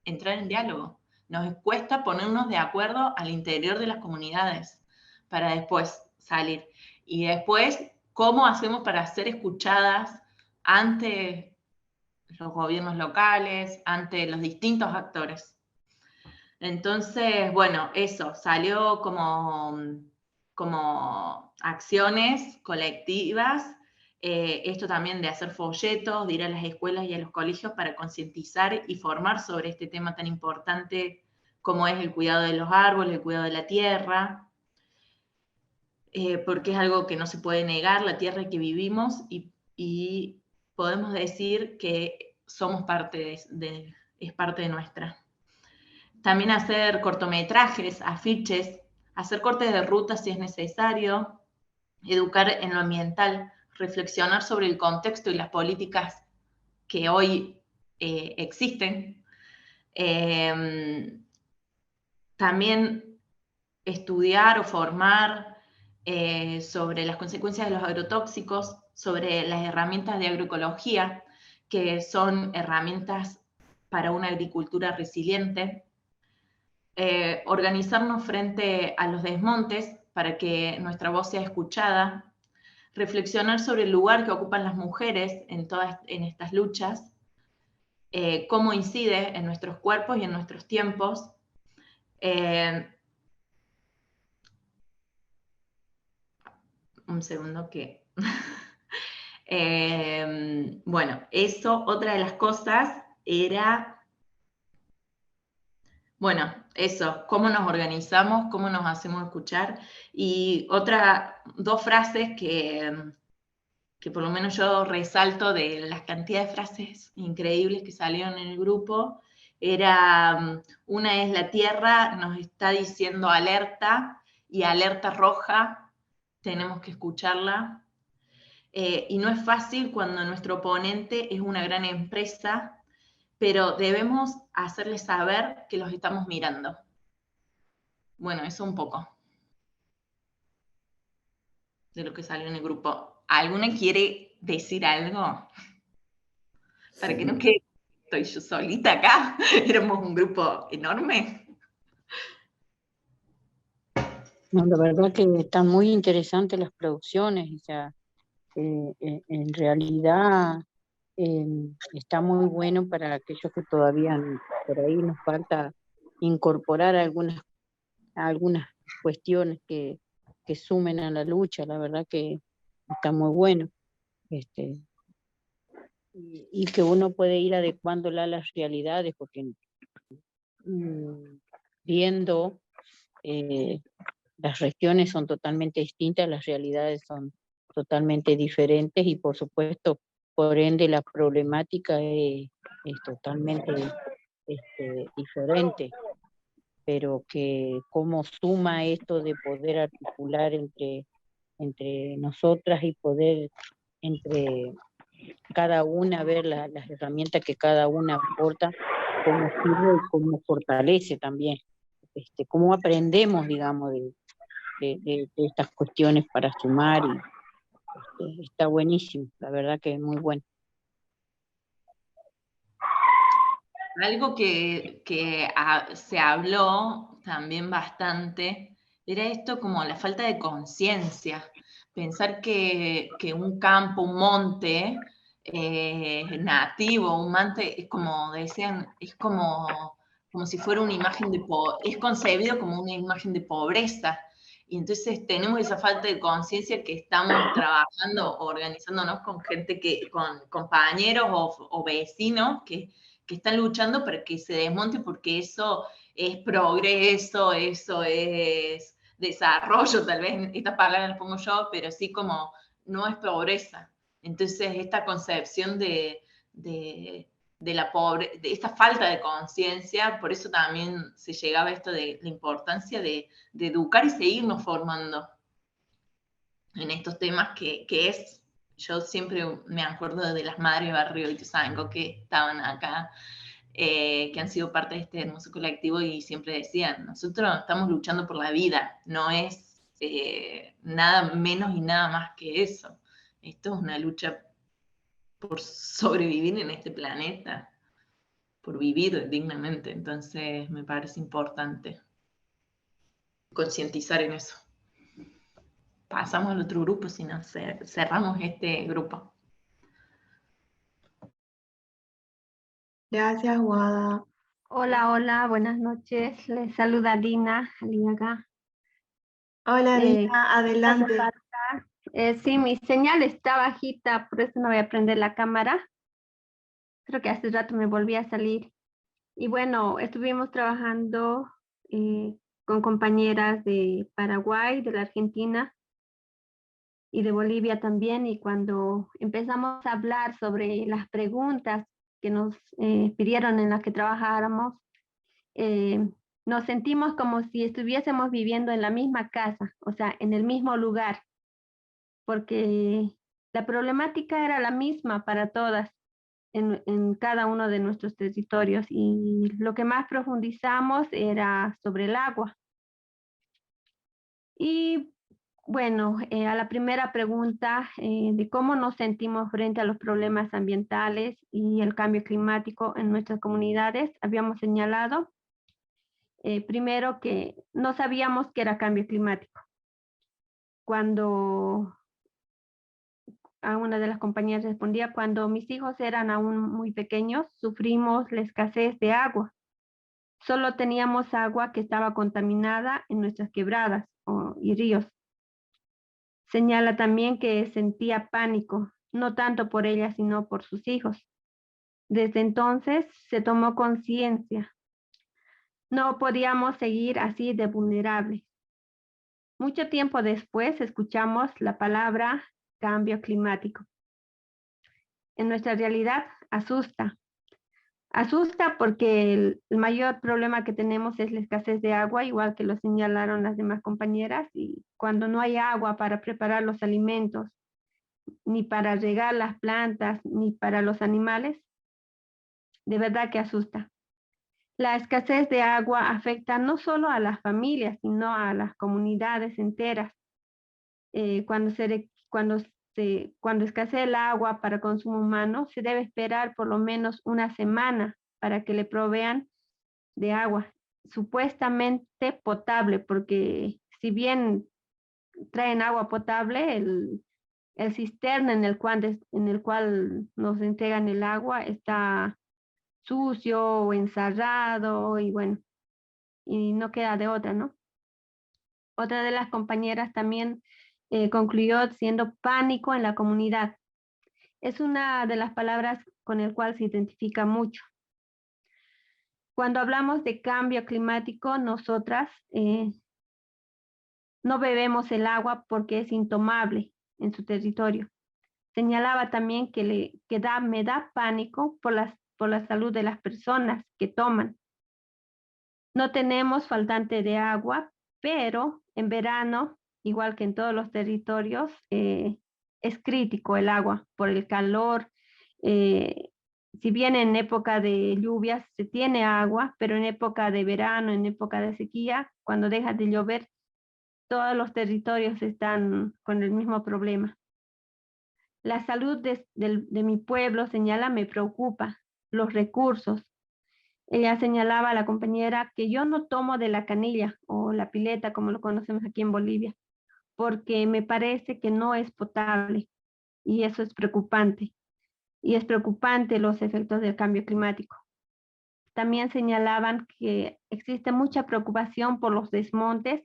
entrar en diálogo, nos cuesta ponernos de acuerdo al interior de las comunidades para después salir. Y después, ¿cómo hacemos para ser escuchadas ante los gobiernos locales, ante los distintos actores? Entonces, bueno, eso, salió como acciones colectivas, esto también de hacer folletos, de ir a las escuelas y a los colegios para concientizar y formar sobre este tema tan importante como es el cuidado de los árboles, el cuidado de la tierra, porque es algo que no se puede negar, la tierra que vivimos, y podemos decir que somos parte es parte de nuestra. También hacer cortometrajes, afiches, hacer cortes de ruta si es necesario, educar en lo ambiental, reflexionar sobre el contexto y las políticas que hoy existen. También estudiar o formar sobre las consecuencias de los agrotóxicos, sobre las herramientas de agroecología, que son herramientas para una agricultura resiliente. Organizarnos frente a los desmontes para que nuestra voz sea escuchada, reflexionar sobre el lugar que ocupan las mujeres en estas luchas, cómo incide en nuestros cuerpos y en nuestros tiempos. Un segundo que... bueno, eso, otra de las cosas era... Bueno, eso, cómo nos organizamos, cómo nos hacemos escuchar. Y dos frases que por lo menos yo resalto de las cantidades de frases increíbles que salieron en el grupo, una es: la tierra nos está diciendo alerta, y alerta roja, tenemos que escucharla. Y no es fácil cuando nuestro oponente es una gran empresa, pero debemos hacerles saber que los estamos mirando. Bueno, eso un poco de lo que salió en el grupo. ¿Alguna quiere decir algo? Para que no quede, estoy yo solita acá, éramos un grupo enorme. No, la verdad que están muy interesantes las producciones, o sea, en realidad está muy bueno para aquellos que todavía por ahí nos falta incorporar algunas cuestiones que sumen a la lucha. La verdad que está muy bueno, y que uno puede ir adecuándola a las realidades, porque viendo las regiones son totalmente distintas, las realidades son totalmente diferentes, y por supuesto, por ende, la problemática es totalmente diferente, pero que cómo suma esto de poder articular entre nosotras y poder entre cada una ver las herramientas que cada una aporta, cómo sirve y cómo fortalece también, cómo aprendemos, digamos, de estas cuestiones para sumar, y está buenísimo, la verdad que es muy bueno. Algo que se habló también bastante era esto como la falta de conciencia. Pensar que un campo, un monte nativo, un monte, es como decían, es como si fuera una imagen es concebido como una imagen de pobreza. Y entonces tenemos esa falta de conciencia que estamos trabajando, organizándonos con gente con compañeros o vecinos que están luchando para que se desmonte, porque eso es progreso, eso es desarrollo, tal vez estas palabras las pongo yo, pero sí como no es pobreza. Entonces esta concepción de la de esta falta de conciencia, por eso también se llegaba a esto de la importancia de educar y seguirnos formando en estos temas que es, yo siempre me acuerdo de las madres de Barrio Ituzaingó que estaban acá, que han sido parte de este hermoso colectivo y siempre decían, nosotros estamos luchando por la vida, no es nada menos y nada más que eso. Esto es una lucha por sobrevivir en este planeta, por vivir dignamente. Entonces me parece importante concientizar en eso. Pasamos al otro grupo, si no cerramos este grupo. Gracias, Guada. Hola, hola, buenas noches. Les saluda Dina Aliaga. Hola, Dina, adelante. Sí, mi señal está bajita, por eso no voy a prender la cámara. Creo que hace rato me volví a salir. Y bueno, estuvimos trabajando con compañeras de Paraguay, de la Argentina y de Bolivia también. Y cuando empezamos a hablar sobre las preguntas que nos pidieron en las que trabajáramos, nos sentimos como si estuviésemos viviendo en la misma casa, o sea, en el mismo lugar, porque la problemática era la misma para todas en cada uno de nuestros territorios, y lo que más profundizamos era sobre el agua. Y bueno, a la primera pregunta de cómo nos sentimos frente a los problemas ambientales y el cambio climático en nuestras comunidades, habíamos señalado primero que no sabíamos que era cambio climático. Cuando a una de las compañeras respondía, cuando mis hijos eran aún muy pequeños, sufrimos la escasez de agua. Solo teníamos agua que estaba contaminada en nuestras quebradas y ríos. Señala también que sentía pánico, no tanto por ella, sino por sus hijos. Desde entonces se tomó conciencia. No podíamos seguir así de vulnerables. Mucho tiempo después escuchamos la palabra cambio climático. En nuestra realidad asusta. Asusta porque el mayor problema que tenemos es la escasez de agua, igual que lo señalaron las demás compañeras, y cuando no hay agua para preparar los alimentos, ni para regar las plantas, ni para los animales, de verdad que asusta. La escasez de agua afecta no solo a las familias, sino a las comunidades enteras. Cuando escasea el agua para consumo humano, se debe esperar por lo menos una semana para que le provean de agua supuestamente potable, porque si bien traen agua potable, el cisterna en el cual nos entregan el agua está sucio o encerrado, y bueno, y no queda de otra, ¿no? Otra de las compañeras también concluyó siendo pánico en la comunidad. Es una de las palabras con el cual se identifica mucho. Cuando hablamos de cambio climático, nosotras no bebemos el agua porque es intomable en su territorio. Señalaba también que me da pánico por la salud de las personas que toman. No tenemos faltante de agua, pero en verano, igual que en todos los territorios, es crítico el agua por el calor. Si bien en época de lluvias se tiene agua, pero en época de verano, en época de sequía, cuando deja de llover, todos los territorios están con el mismo problema. La salud de mi pueblo, señala, me preocupa. Los recursos. Ella señalaba a la compañera que yo no tomo de la canilla o la pileta, como lo conocemos aquí en Bolivia, porque me parece que no es potable y eso es preocupante. Y es preocupante los efectos del cambio climático. También señalaban que existe mucha preocupación por los desmontes,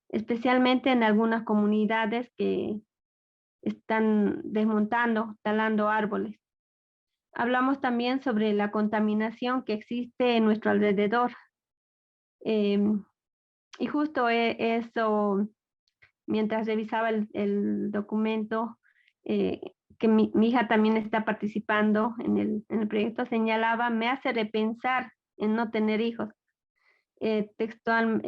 especialmente en algunas comunidades que están desmontando, talando árboles. Hablamos también sobre la contaminación que existe en nuestro alrededor. Y justo eso, mientras revisaba el documento, que mi hija también está participando en el proyecto, señalaba, me hace repensar en no tener hijos. Textual,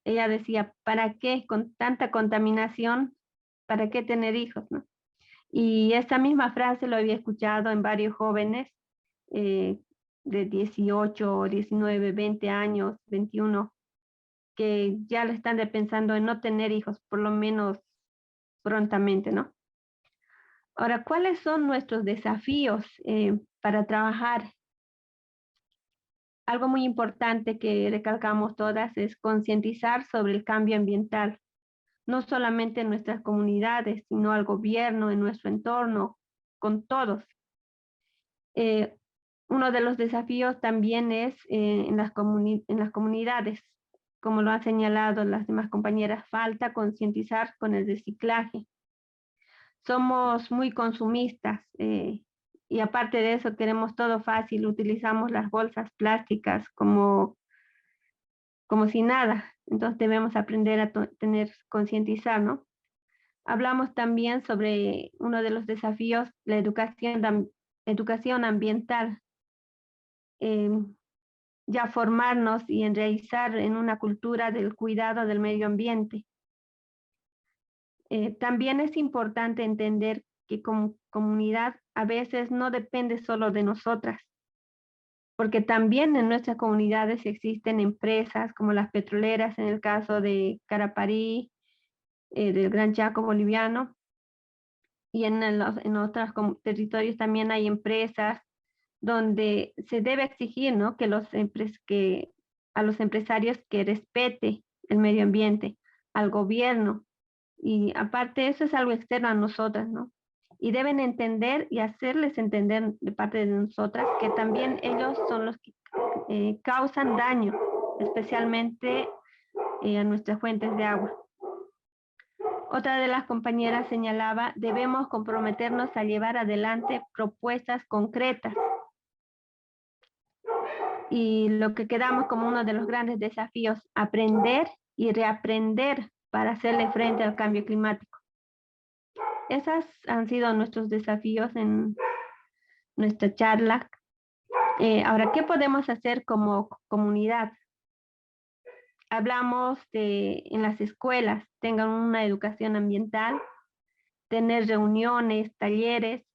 ella decía, ¿para qué con tanta contaminación? ¿Para qué tener hijos? ¿No? Y esta misma frase lo había escuchado en varios jóvenes de 18, 19, 20 años, 21, que ya lo están pensando en no tener hijos, por lo menos prontamente, ¿no? Ahora, ¿cuáles son nuestros desafíos para trabajar? Algo muy importante que recalcamos todas es concientizar sobre el cambio ambiental, no solamente en nuestras comunidades, sino al gobierno, en nuestro entorno, con todos. Uno de los desafíos también es en las comunidades, como lo han señalado las demás compañeras, falta concientizar con el reciclaje. Somos muy consumistas y aparte de eso queremos todo fácil, utilizamos las bolsas plásticas como si nada. Entonces debemos aprender a concientizar, ¿no? Hablamos también sobre uno de los desafíos, la educación ambiental. Ya formarnos y enraizar en una cultura del cuidado del medio ambiente. También es importante entender que como comunidad a veces no depende solo de nosotras, porque también en nuestras comunidades existen empresas como las petroleras, en el caso de Caraparí, del Gran Chaco boliviano, y en otros territorios también hay empresas donde se debe exigir, ¿no?, que a los empresarios que respete el medio ambiente, al gobierno, y aparte eso es algo externo a nosotras, ¿no? Y deben entender y hacerles entender de parte de nosotras que también ellos son los que causan daño, especialmente a nuestras fuentes de agua. Otra de las compañeras señalaba, debemos comprometernos a llevar adelante propuestas concretas. Y lo que quedamos como uno de los grandes desafíos, aprender y reaprender para hacerle frente al cambio climático. Esos han sido nuestros desafíos en nuestra charla. Ahora, ¿qué podemos hacer como comunidad? Hablamos de en las escuelas tengan una educación ambiental, tener reuniones, talleres,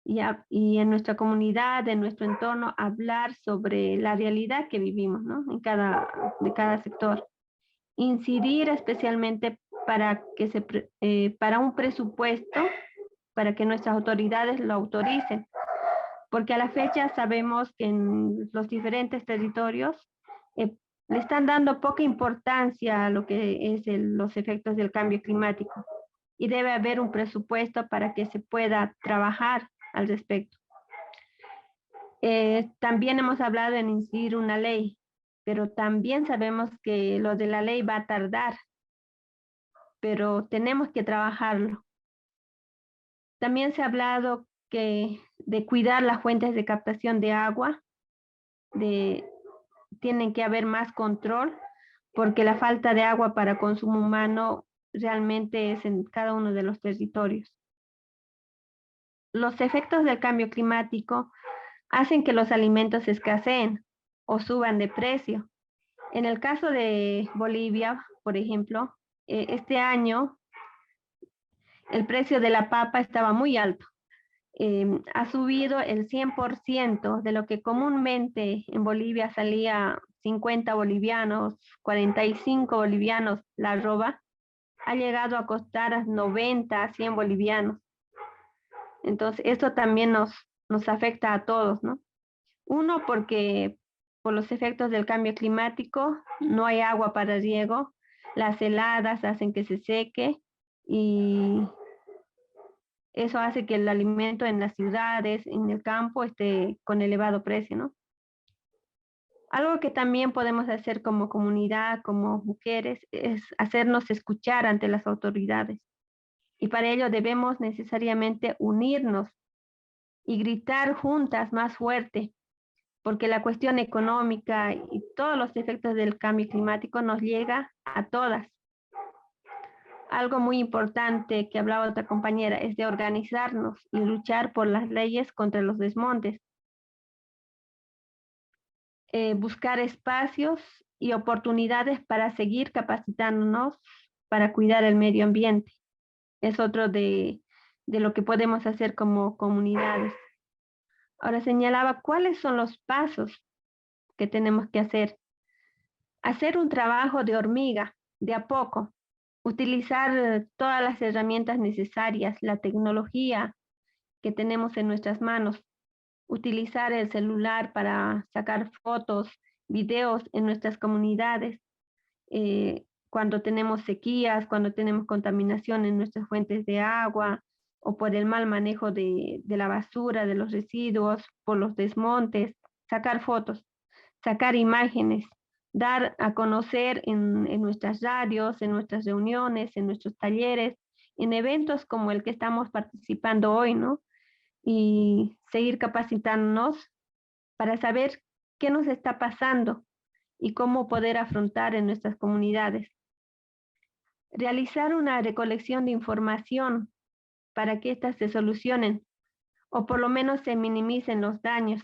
y en nuestra comunidad, en nuestro entorno, hablar sobre la realidad que vivimos, ¿no?, de cada sector. Incidir especialmente para un presupuesto, para que nuestras autoridades lo autoricen, porque a la fecha sabemos que en los diferentes territorios le están dando poca importancia a lo que es los efectos del cambio climático, y debe haber un presupuesto para que se pueda trabajar al respecto. También hemos hablado en incidir una ley, pero también sabemos que lo de la ley va a tardar, pero tenemos que trabajarlo. También se ha hablado de cuidar las fuentes de captación de agua, tienen que haber más control, porque la falta de agua para consumo humano realmente es en cada uno de los territorios. Los efectos del cambio climático hacen que los alimentos escaseen o suban de precio. En el caso de Bolivia, por ejemplo, este año el precio de la papa estaba muy alto. Ha subido el 100% de lo que comúnmente en Bolivia salía 50 bolivianos, 45 bolivianos la arroba, ha llegado a costar a 90, 100 bolivianos. Entonces, esto también nos afecta a todos, ¿no? Uno, porque por los efectos del cambio climático, no hay agua para riego, las heladas hacen que se seque y eso hace que el alimento en las ciudades, en el campo, esté con elevado precio, ¿no? Algo que también podemos hacer como comunidad, como mujeres, es hacernos escuchar ante las autoridades. Y para ello debemos necesariamente unirnos y gritar juntas más fuerte, porque la cuestión económica y todos los efectos del cambio climático nos llega a todas. Algo muy importante que hablaba otra compañera es de organizarnos y luchar por las leyes contra los desmontes. Buscar espacios y oportunidades para seguir capacitándonos para cuidar el medio ambiente. Es otro de lo que podemos hacer como comunidades. Ahora señalaba cuáles son los pasos que tenemos que hacer. Hacer un trabajo de hormiga, de a poco. Utilizar todas las herramientas necesarias, la tecnología que tenemos en nuestras manos. Utilizar el celular para sacar fotos, videos en nuestras comunidades. Cuando tenemos sequías, cuando tenemos contaminación en nuestras fuentes de agua, o por el mal manejo de la basura, de los residuos, por los desmontes, sacar fotos, sacar imágenes, dar a conocer en nuestras radios, en nuestras reuniones, en nuestros talleres, en eventos como el que estamos participando hoy, ¿no? Y seguir capacitándonos para saber qué nos está pasando y cómo poder afrontar en nuestras comunidades. Realizar una recolección de información para que éstas se solucionen o por lo menos se minimicen los daños.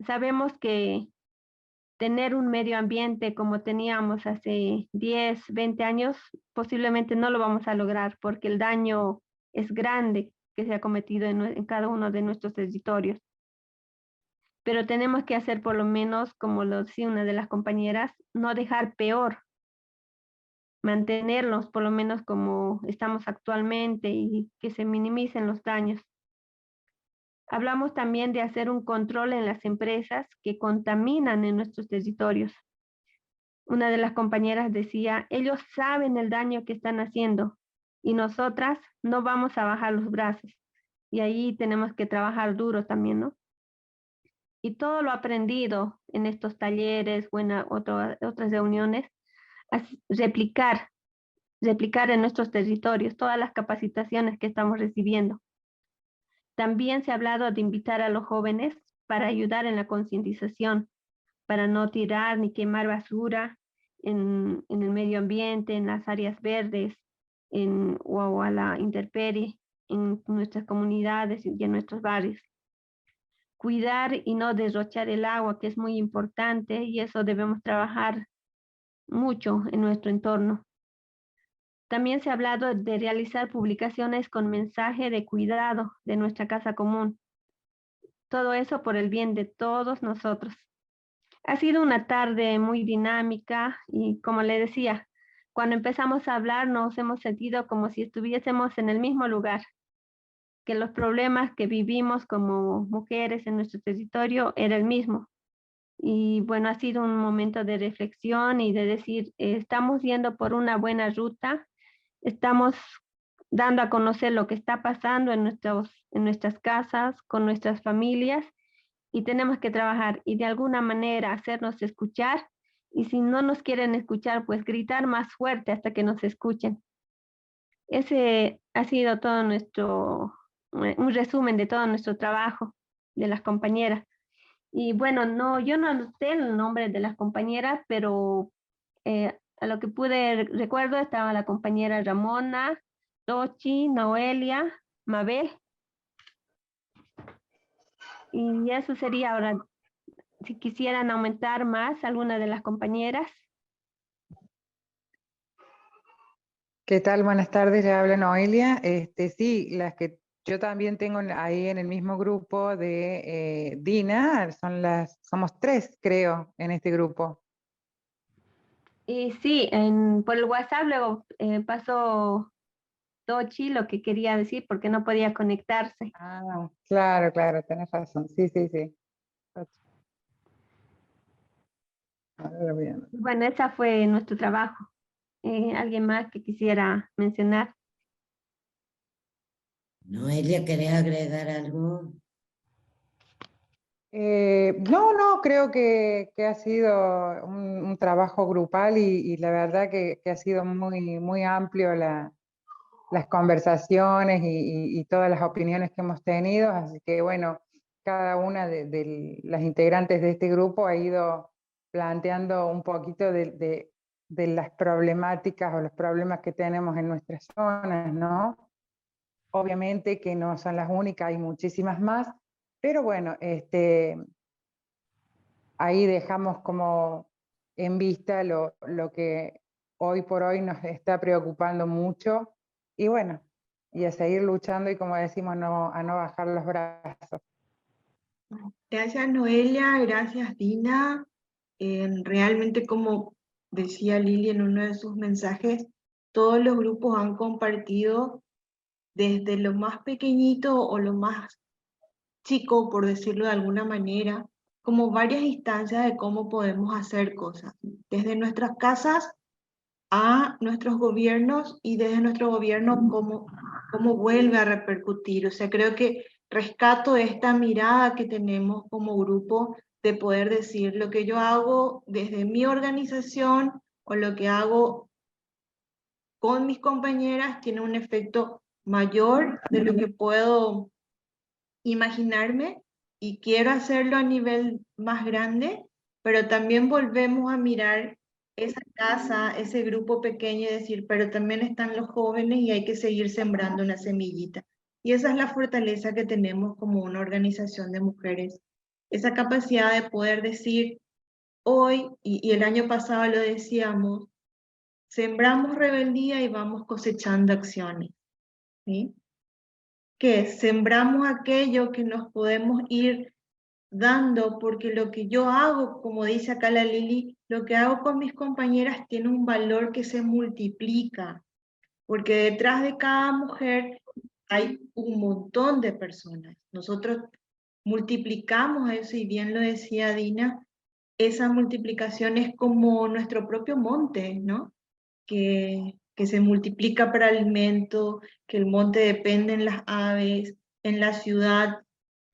Sabemos que tener un medio ambiente como teníamos hace 10, 20 años, posiblemente no lo vamos a lograr porque el daño es grande que se ha cometido en cada uno de nuestros territorios. Pero tenemos que hacer por lo menos, como lo decía una de las compañeras, no dejar peor, mantenerlos por lo menos como estamos actualmente y que se minimicen los daños. Hablamos también de hacer un control en las empresas que contaminan en nuestros territorios. Una de las compañeras decía, ellos saben el daño que están haciendo y nosotras no vamos a bajar los brazos. Y ahí tenemos que trabajar duro también, ¿no? Y todo lo aprendido en estos talleres o en otras reuniones, replicar en nuestros territorios todas las capacitaciones que estamos recibiendo. También se ha hablado de invitar a los jóvenes para ayudar en la concientización, para no tirar ni quemar basura en el medio ambiente, en las áreas verdes, o a la intemperie, en nuestras comunidades y en nuestros barrios. Cuidar y no derrochar el agua, que es muy importante, y eso debemos trabajar mucho en nuestro entorno. También se ha hablado de realizar publicaciones con mensaje de cuidado de nuestra casa común. Todo eso por el bien de todos nosotros. Ha sido una tarde muy dinámica y como le decía, cuando empezamos a hablar nos hemos sentido como si estuviésemos en el mismo lugar, que los problemas que vivimos como mujeres en nuestro territorio era el mismo. Y bueno, ha sido un momento de reflexión y de decir, estamos yendo por una buena ruta, estamos dando a conocer lo que está pasando en nuestras casas, con nuestras familias, y tenemos que trabajar y de alguna manera hacernos escuchar, y si no nos quieren escuchar, pues gritar más fuerte hasta que nos escuchen. Ese ha sido todo un resumen de todo nuestro trabajo de las compañeras. Y bueno, yo no anoté el nombre de las compañeras, pero a lo que recuerdo estaba la compañera Ramona, Tochi, Noelia, Mabel. Y eso sería ahora, si quisieran aumentar más alguna de las compañeras. ¿Qué tal? Buenas tardes, le habla Noelia. Sí, las que yo también tengo ahí en el mismo grupo de Dina, somos 3, creo, en este grupo. Y sí, por el WhatsApp luego pasó Tochi lo que quería decir porque no podía conectarse. Ah, claro, tenés razón. Sí. Bueno, ese fue nuestro trabajo. ¿Alguien más que quisiera mencionar? Noelia, ¿querés agregar algo? No, creo que ha sido un trabajo grupal y la verdad que ha sido muy amplio las conversaciones y todas las opiniones que hemos tenido, así que bueno, cada una de las integrantes de este grupo ha ido planteando un poquito de las problemáticas o los problemas que tenemos en nuestras zonas, ¿no? Obviamente que no son las únicas, hay muchísimas más, pero bueno, ahí dejamos como en vista lo que hoy por hoy nos está preocupando mucho, y bueno, y a seguir luchando y como decimos, a no bajar los brazos. Gracias Noelia, gracias Dina. Realmente, como decía Lili en uno de sus mensajes, todos los grupos han compartido desde lo más pequeñito o lo más chico, por decirlo de alguna manera, como varias instancias de cómo podemos hacer cosas, desde nuestras casas a nuestros gobiernos y desde nuestro gobierno cómo vuelve a repercutir. O sea, creo que rescato esta mirada que tenemos como grupo de poder decir lo que yo hago desde mi organización o lo que hago con mis compañeras tiene un efecto mayor de lo que puedo imaginarme y quiero hacerlo a nivel más grande, pero también volvemos a mirar esa casa, ese grupo pequeño y decir, pero también están los jóvenes y hay que seguir sembrando una semillita. Y esa es la fortaleza que tenemos como una organización de mujeres, esa capacidad de poder decir hoy, y el año pasado lo decíamos, sembramos rebeldía y vamos cosechando acciones, ¿sí? Que sembramos aquello que nos podemos ir dando, porque lo que yo hago, como dice acá la Lili, lo que hago con mis compañeras tiene un valor que se multiplica, porque detrás de cada mujer hay un montón de personas. Nosotros multiplicamos eso y bien lo decía Dina, esa multiplicación es como nuestro propio monte, ¿no? Que se multiplica para alimento, que el monte depende en las aves, en la ciudad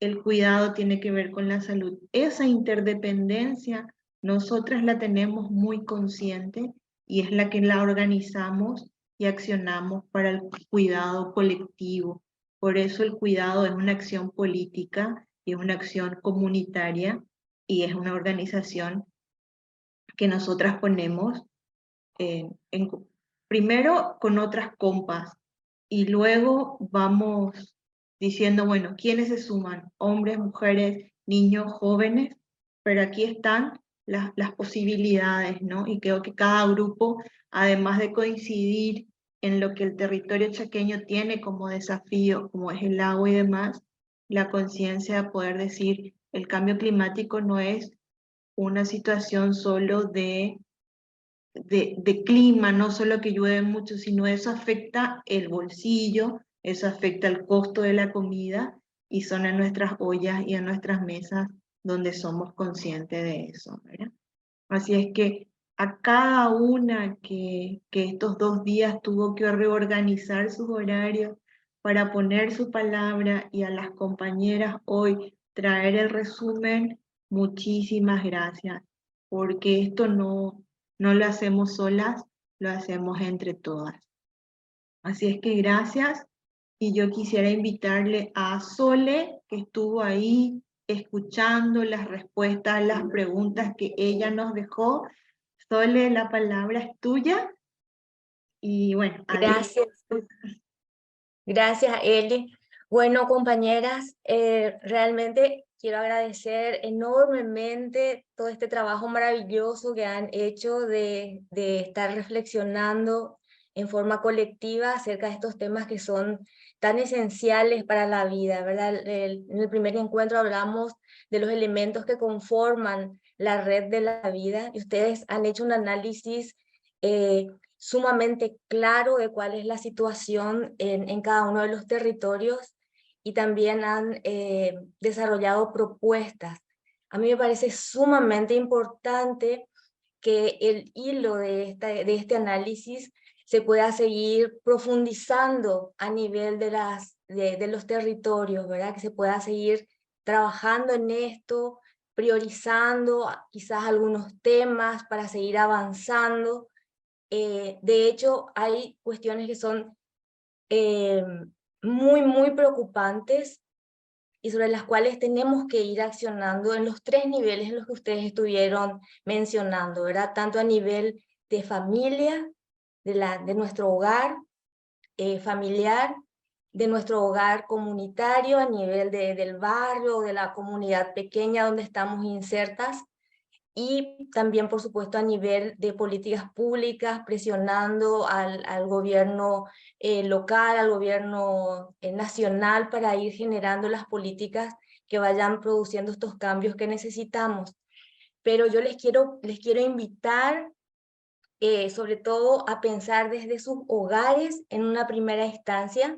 el cuidado tiene que ver con la salud. Esa interdependencia nosotras la tenemos muy consciente y es la que la organizamos y accionamos para el cuidado colectivo. Por eso el cuidado es una acción política y es una acción comunitaria y es una organización que nosotras ponemos primero con otras compas y luego vamos diciendo, bueno, ¿quiénes se suman? Hombres, mujeres, niños, jóvenes, pero aquí están las posibilidades, ¿no? Y creo que cada grupo, además de coincidir en lo que el territorio chaqueño tiene como desafío, como es el agua y demás, la conciencia de poder decir, el cambio climático no es una situación solo de clima, no solo que llueve mucho, sino eso afecta el bolsillo, eso afecta el costo de la comida y son en nuestras ollas y en nuestras mesas donde somos conscientes de eso, ¿verdad? Así es que a cada una que estos 2 días tuvo que reorganizar sus horarios para poner su palabra y a las compañeras hoy traer el resumen, muchísimas gracias, porque esto no lo hacemos solas, lo hacemos entre todas. Así es que gracias, y yo quisiera invitarle a Sole, que estuvo ahí escuchando las respuestas a las preguntas que ella nos dejó. Sole, la palabra es tuya. Y bueno, gracias. Gracias, Eli. Bueno, compañeras, realmente quiero agradecer enormemente todo este trabajo maravilloso que han hecho de estar reflexionando en forma colectiva acerca de estos temas que son tan esenciales para la vida, ¿verdad? En el primer encuentro hablamos de los elementos que conforman la red de la vida y ustedes han hecho un análisis sumamente claro de cuál es la situación en cada uno de los territorios y también han desarrollado propuestas. A mí me parece sumamente importante que el hilo de este análisis se pueda seguir profundizando a nivel de los territorios, ¿verdad? Que se pueda seguir trabajando en esto, priorizando quizás algunos temas para seguir avanzando. De hecho, hay cuestiones que son muy preocupantes y sobre las cuales tenemos que ir accionando en los 3 niveles en los que ustedes estuvieron mencionando, ¿verdad? Tanto a nivel de familia, de nuestro hogar familiar, de nuestro hogar comunitario, a nivel del barrio, de la comunidad pequeña donde estamos insertas, y también, por supuesto, a nivel de políticas públicas, presionando al gobierno local, al gobierno nacional, para ir generando las políticas que vayan produciendo estos cambios que necesitamos. Pero yo les quiero invitar, sobre todo, a pensar desde sus hogares en una primera instancia,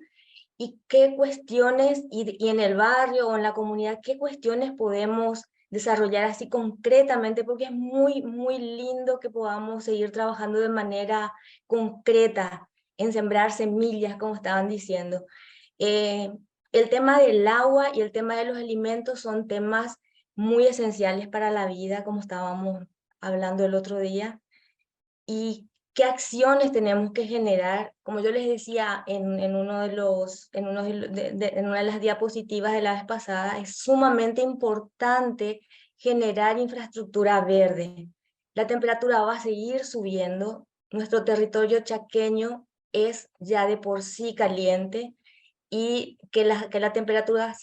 y qué cuestiones, y en el barrio o en la comunidad, qué cuestiones podemos desarrollar así concretamente, porque es muy lindo que podamos seguir trabajando de manera concreta en sembrar semillas, como estaban diciendo. El tema del agua y el tema de los alimentos son temas muy esenciales para la vida, como estábamos hablando el otro día. Y qué acciones tenemos que generar. Como yo les decía en una de las diapositivas de la vez pasada, es sumamente importante generar infraestructura verde. La temperatura va a seguir subiendo, nuestro territorio chaqueño es ya de por sí caliente, y que la temperatura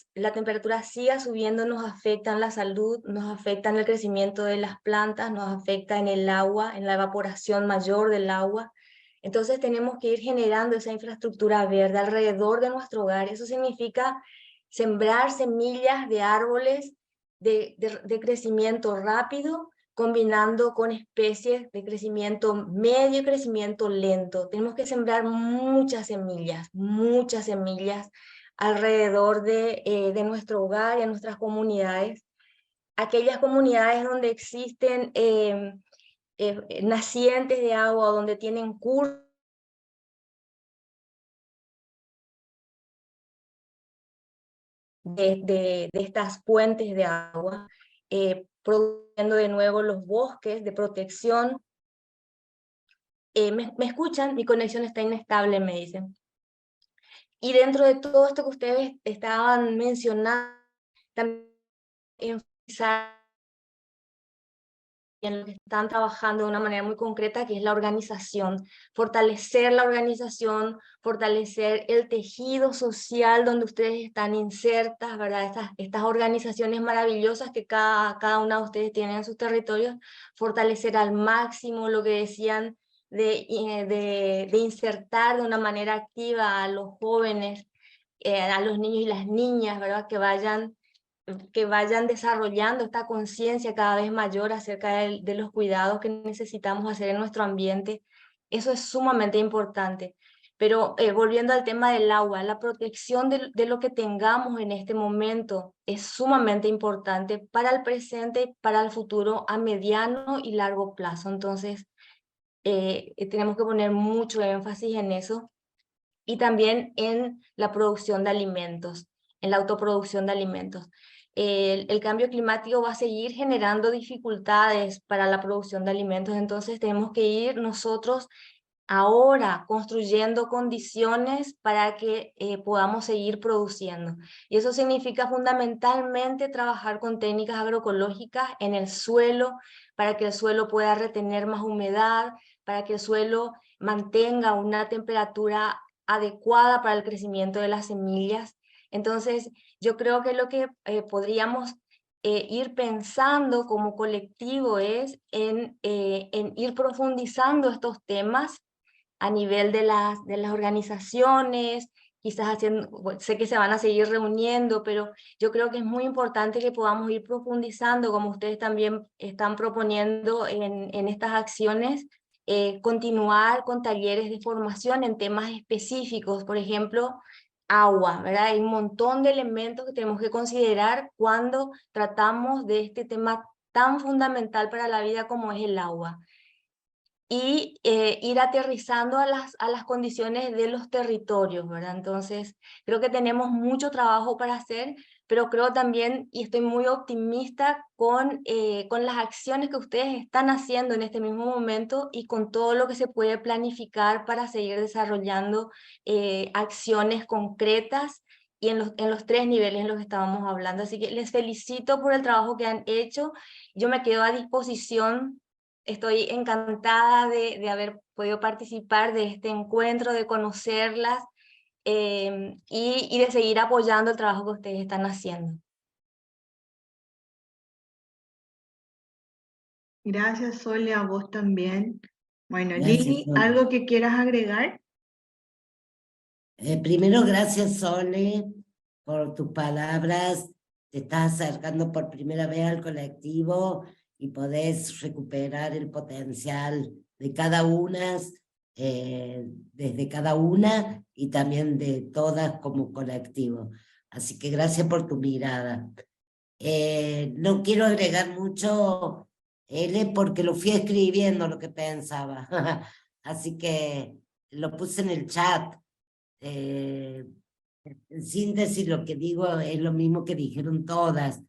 siga subiendo nos afecta en la salud, nos afecta en el crecimiento de las plantas, nos afecta en el agua, en la evaporación mayor del agua. Entonces tenemos que ir generando esa infraestructura verde alrededor de nuestro hogar. Eso significa sembrar semillas de árboles de crecimiento rápido, combinando con especies de crecimiento medio y crecimiento lento. Tenemos que sembrar muchas semillas alrededor de nuestro hogar y en nuestras comunidades. Aquellas comunidades donde existen nacientes de agua, donde tienen cursos de estas fuentes de agua, produciendo de nuevo los bosques de protección. ¿Me escuchan? Mi conexión está inestable, me dicen. Y dentro de todo esto que ustedes estaban mencionando, también enfatizar en lo que están trabajando de una manera muy concreta, que es la organización, fortalecer la organización, fortalecer el tejido social donde ustedes están insertas, ¿verdad? Estas organizaciones maravillosas que cada una de ustedes tiene en sus territorios, fortalecer al máximo lo que decían de insertar de una manera activa a los jóvenes, a los niños y las niñas, ¿verdad? Que vayan desarrollando esta conciencia cada vez mayor acerca de los cuidados que necesitamos hacer en nuestro ambiente. Eso es sumamente importante. Pero volviendo al tema del agua, la protección de lo que tengamos en este momento es sumamente importante para el presente y para el futuro a mediano y largo plazo. Entonces, tenemos que poner mucho énfasis en eso, y también en la producción de alimentos, en la autoproducción de alimentos. El cambio climático va a seguir generando dificultades para la producción de alimentos, entonces tenemos que ir nosotros ahora construyendo condiciones para que podamos seguir produciendo. Y eso significa fundamentalmente trabajar con técnicas agroecológicas en el suelo, para que el suelo pueda retener más humedad, para que el suelo mantenga una temperatura adecuada para el crecimiento de las semillas. Entonces, yo creo que lo que podríamos ir pensando como colectivo es en ir profundizando estos temas a nivel de las organizaciones, quizás haciendo, sé que se van a seguir reuniendo, pero yo creo que es muy importante que podamos ir profundizando, como ustedes también están proponiendo en estas acciones, continuar con talleres de formación en temas específicos, por ejemplo, agua, ¿verdad? Hay un montón de elementos que tenemos que considerar cuando tratamos de este tema tan fundamental para la vida como es el agua. y ir aterrizando a las condiciones de los territorios, ¿verdad? Entonces, creo que tenemos mucho trabajo para hacer, pero creo también, y estoy muy optimista con las acciones que ustedes están haciendo en este mismo momento y con todo lo que se puede planificar para seguir desarrollando acciones concretas y en los 3 niveles en los que estábamos hablando. Así que les felicito por el trabajo que han hecho. Yo me quedo a disposición. Estoy encantada de haber podido participar de este encuentro, de conocerlas y de seguir apoyando el trabajo que ustedes están haciendo. Gracias, Sole, a vos también. Bueno, Gracias, Lili, Sole. ¿algo que quieras agregar? Primero, gracias, Sole, por tus palabras. Te estás acercando por primera vez al colectivo y podés recuperar el potencial de cada una, desde cada una y también de todas como colectivo. Así que gracias por tu mirada. No quiero agregar mucho, L, porque lo fui escribiendo lo que pensaba. Así que lo puse en el chat. En síntesis, lo que digo es lo mismo que dijeron todas.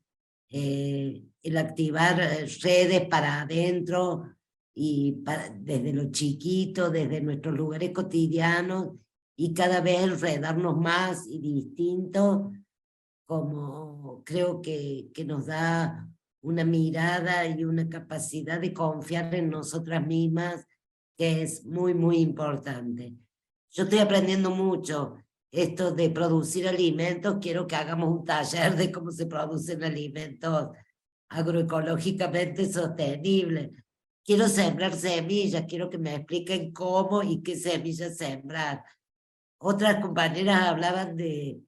El activar redes para adentro y desde lo chiquito, desde nuestros lugares cotidianos y cada vez enredarnos más y distinto, como creo que nos da una mirada y una capacidad de confiar en nosotras mismas que es muy, muy importante. Yo estoy aprendiendo mucho esto de producir alimentos. Quiero que hagamos un taller de cómo se producen alimentos agroecológicamente sostenibles. Quiero sembrar semillas, quiero que me expliquen cómo y qué semillas sembrar. Otras compañeras hablaban de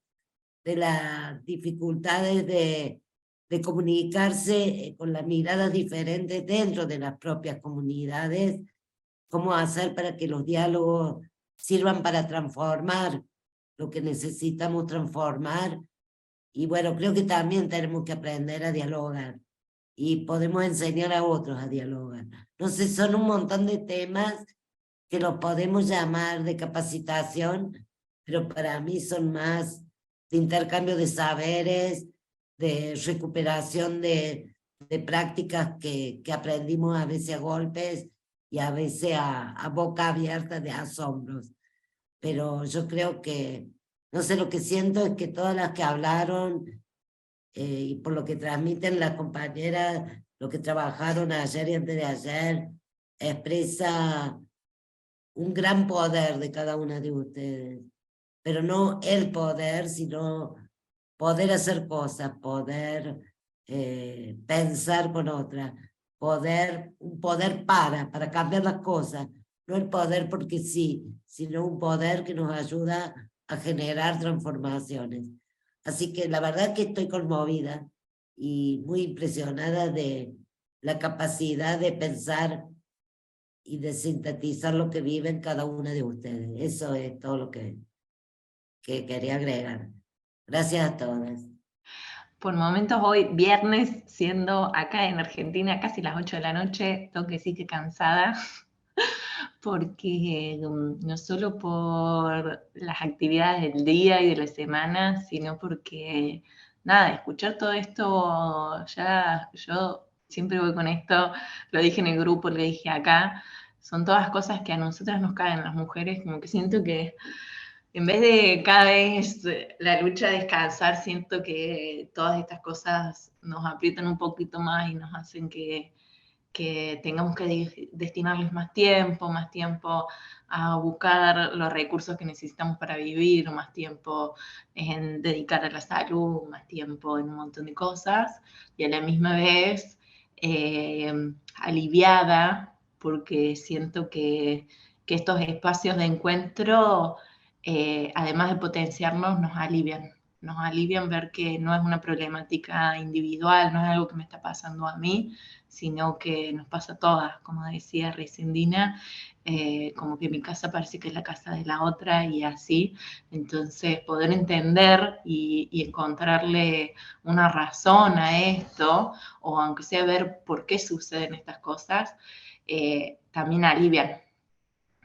las dificultades de comunicarse con las miradas diferentes dentro de las propias comunidades, cómo hacer para que los diálogos sirvan para transformar lo que necesitamos transformar. Y bueno, creo que también tenemos que aprender a dialogar y podemos enseñar a otros a dialogar. No sé, son un montón de temas que los podemos llamar de capacitación, pero para mí son más de intercambio de saberes, de recuperación de prácticas que aprendimos a veces a golpes y a veces a boca abierta de asombros. Pero yo creo que, no sé, lo que siento es que todas las que hablaron y por lo que transmiten las compañeras, lo que trabajaron ayer y antes de ayer, expresa un gran poder de cada una de ustedes. Pero no el poder, sino poder hacer cosas, poder pensar con otras, un poder para cambiar las cosas, no el poder porque sí, sino un poder que nos ayuda a generar transformaciones. Así que la verdad que estoy conmovida y muy impresionada de la capacidad de pensar y de sintetizar lo que viven cada una de ustedes. Eso es todo lo que quería agregar. Gracias a todas. Por momentos hoy, viernes, siendo acá en Argentina casi las 8 de la noche, tengo que decir que cansada, porque no solo por las actividades del día y de la semana, sino porque, nada, escuchar todo esto, ya yo siempre voy con esto, lo dije en el grupo, lo dije acá, son todas cosas que a nosotras nos caen, las mujeres, como que siento que en vez de cada vez la lucha de descansar, siento que todas estas cosas nos aprietan un poquito más y nos hacen que tengamos que destinarles más tiempo a buscar los recursos que necesitamos para vivir, más tiempo en dedicar a la salud, más tiempo en un montón de cosas, y a la misma vez aliviada, porque siento que estos espacios de encuentro, además de potenciarnos, nos alivian, nos alivian ver que no es una problemática individual, no es algo que me está pasando a mí, sino que nos pasa a todas, como decía recién Dina, como que mi casa parece que es la casa de la otra y así. Entonces, poder entender y encontrarle una razón a esto, o aunque sea ver por qué suceden estas cosas, también alivian.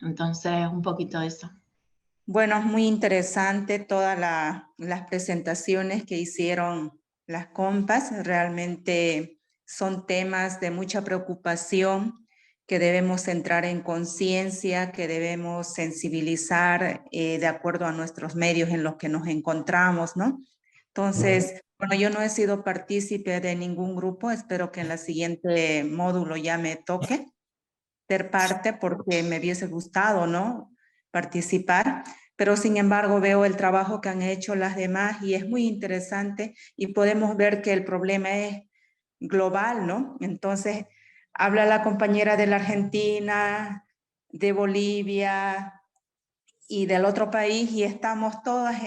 Entonces, un poquito de eso. Bueno, es muy interesante todas las presentaciones que hicieron las compas. Realmente son temas de mucha preocupación que debemos entrar en conciencia, que debemos sensibilizar de acuerdo a nuestros medios en los que nos encontramos, ¿no? Entonces, bueno, yo no he sido partícipe de ningún grupo, espero que en la siguiente módulo ya me toque ser parte porque me hubiese gustado, ¿no? Participar, pero sin embargo veo el trabajo que han hecho las demás y es muy interesante y podemos ver que el problema es global, ¿no? Entonces, habla la compañera de la Argentina, de Bolivia y del otro país y estamos todas,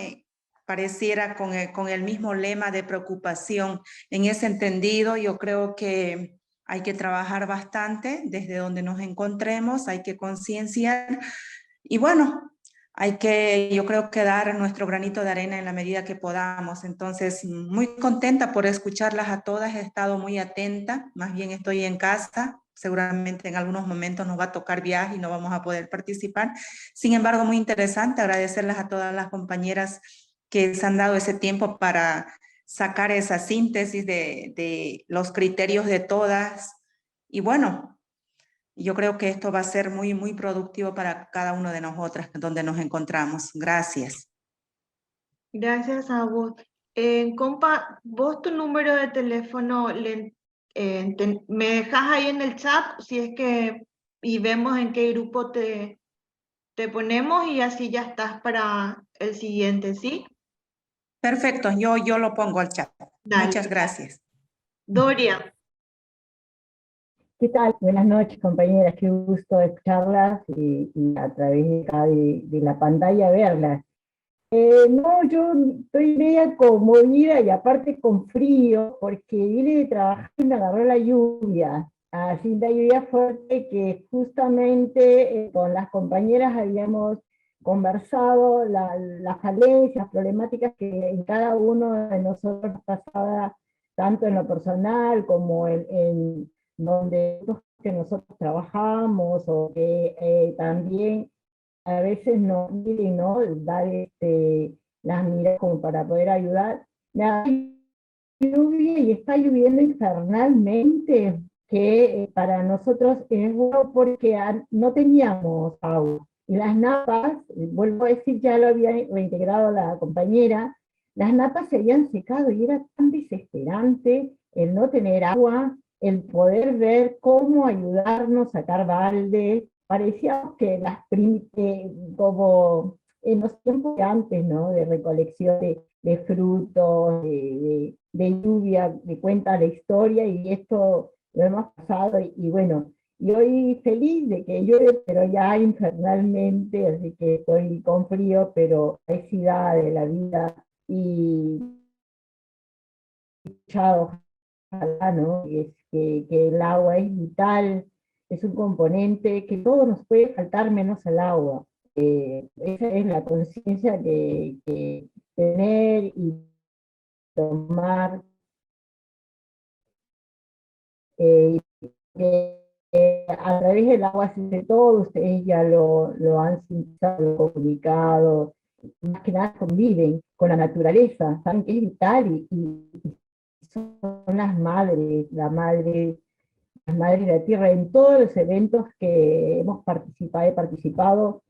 pareciera, con el mismo lema de preocupación. En ese entendido, yo creo que hay que trabajar bastante desde donde nos encontremos, hay que concienciar y bueno, yo creo que dar nuestro granito de arena en la medida que podamos. Entonces, muy contenta por escucharlas a todas, he estado muy atenta, más bien estoy en casa, seguramente en algunos momentos nos va a tocar viaje y no vamos a poder participar. Sin embargo, muy interesante, agradecerles a todas las compañeras que se han dado ese tiempo para sacar esa síntesis de los criterios de todas. Y bueno, yo creo que esto va a ser muy, muy productivo para cada uno de nosotras donde nos encontramos. Gracias. Gracias a vos. Compa, vos tu número de teléfono me dejas ahí en el chat si es que y vemos en qué grupo te ponemos y así ya estás para el siguiente, ¿sí? Perfecto, yo lo pongo al chat. Dale. Muchas gracias. Doria. ¿Qué tal? Buenas noches, compañeras. Qué gusto escucharlas y a través de la pantalla verlas. No, yo estoy media conmovida y aparte con frío, porque vine de trabajar y me agarró la lluvia. Así la lluvia fuerte que justamente con las compañeras habíamos conversado las falencias, problemáticas que en cada uno de nosotros pasaba, tanto en lo personal como en donde que nosotros trabajamos, o que también a veces no miren, ¿no? Dar las miradas como para poder ayudar. La lluvia y está lloviendo infernalmente, que para nosotros es bueno porque no teníamos agua. Y las napas, vuelvo a decir, ya lo había reintegrado la compañera, las napas se habían secado y era tan desesperante el no tener agua, el poder ver cómo ayudarnos a sacar baldes. Parecía que como en los tiempos de antes, ¿no? De recolección de frutos, de lluvia, que cuenta la historia, y esto lo hemos pasado, y bueno, y hoy feliz de que llueve, pero ya infernalmente, así que estoy con frío, pero felicidad de la vida, y ojalá, ¿no? Es que el agua es vital, es un componente que todo nos puede faltar menos el agua. Esa es la conciencia que tener y tomar. A través del agua se hace todo, ustedes ya lo han sintetizado, comunicado, más que nada conviven con la naturaleza, saben que es vital y son las madres, las madres de la tierra. En todos los eventos que he participado,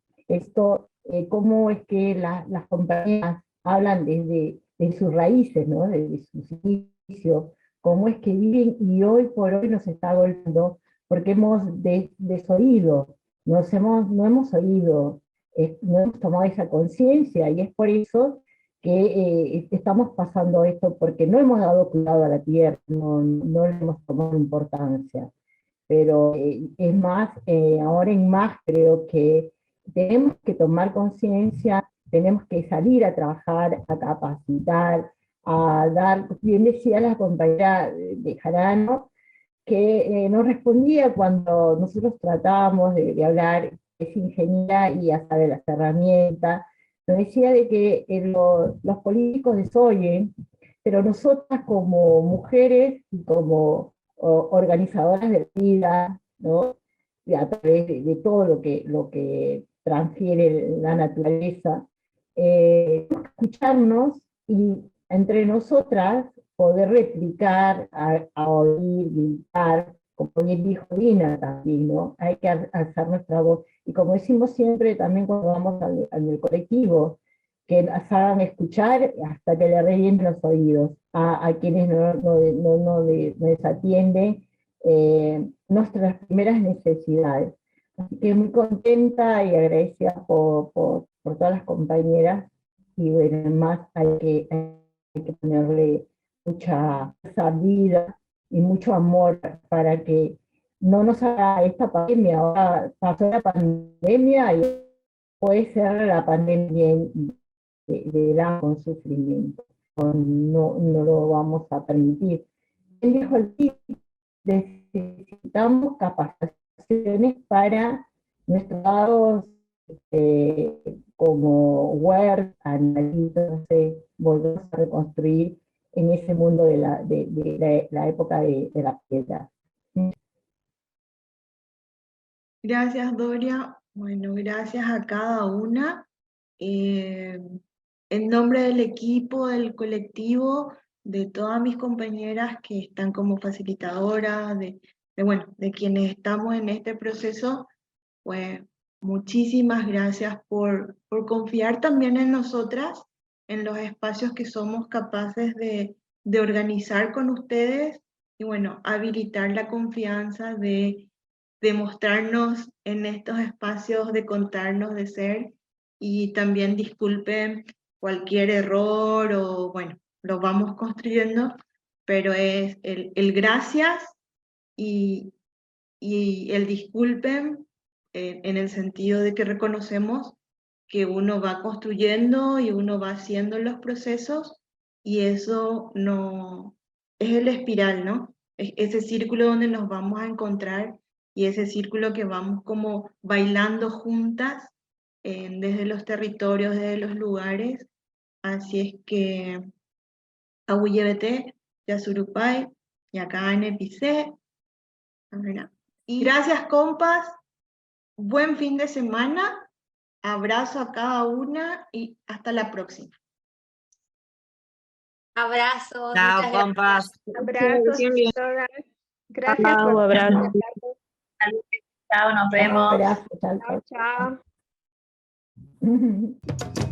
cómo es que las compañías hablan de sus raíces, ¿no? Desde sus inicios, cómo es que viven, y hoy por hoy nos está golpeando porque hemos desoído, no hemos oído, no hemos tomado esa conciencia, y es por eso que estamos pasando esto, porque no hemos dado cuidado a la tierra, no le hemos tomado importancia. Pero es más, ahora en más creo que tenemos que tomar conciencia tenemos que salir a trabajar, a capacitar, a dar, bien decía la compañera de Jarano, que nos respondía cuando nosotros tratábamos de hablar, es ingeniera y ya sabe las herramientas, nos decía de que los políticos desoyen, pero nosotras como mujeres y como organizadoras de vida, ¿no? A través de todo lo que transfiere la naturaleza, escucharnos y entre nosotras poder replicar, a oír, gritar, como bien dijo Dina también, ¿no? Hay que alzar nuestra voz. Y como decimos siempre también cuando vamos al colectivo, que nos hagan escuchar hasta que le revienten los oídos a quienes no desatienden nuestras primeras necesidades. Así que muy contenta y agradecida por todas las compañeras, y bueno, más hay que ponerle mucha vida y mucho amor para que no nos haga esta pandemia. Ahora pasó la pandemia y puede ser la pandemia de la con sufrimiento. No lo vamos a permitir. Él dijo aquí, necesitamos capacitaciones para nuestros lados como Word, entonces volvemos a reconstruir en ese mundo de la época de la piedra. Gracias, Doria. Bueno, gracias a cada una. En nombre del equipo, del colectivo, de todas mis compañeras que están como facilitadoras, de quienes estamos en este proceso, pues muchísimas gracias por confiar también en nosotras, en los espacios que somos capaces de organizar con ustedes y bueno, habilitar la confianza de mostrarnos en estos espacios, de contarnos, de ser, y también disculpen cualquier error o bueno, lo vamos construyendo, pero es el gracias y el disculpen en el sentido de que reconocemos que uno va construyendo y uno va haciendo los procesos, y eso no es el espiral, ¿no? Es ese círculo donde nos vamos a encontrar y ese círculo que vamos como bailando juntas desde los territorios, desde los lugares. Así es que Awuyebete, Yasurupay, Yacán Epicé. Y gracias, compas. Buen fin de semana. Abrazo a cada una y hasta la próxima. Abrazos. Chao, muchas compas. Abrazos a todas. Gracias Chao, por abrazo. Chao, nos vemos. Abrazo, chao, Chao, chao. chao.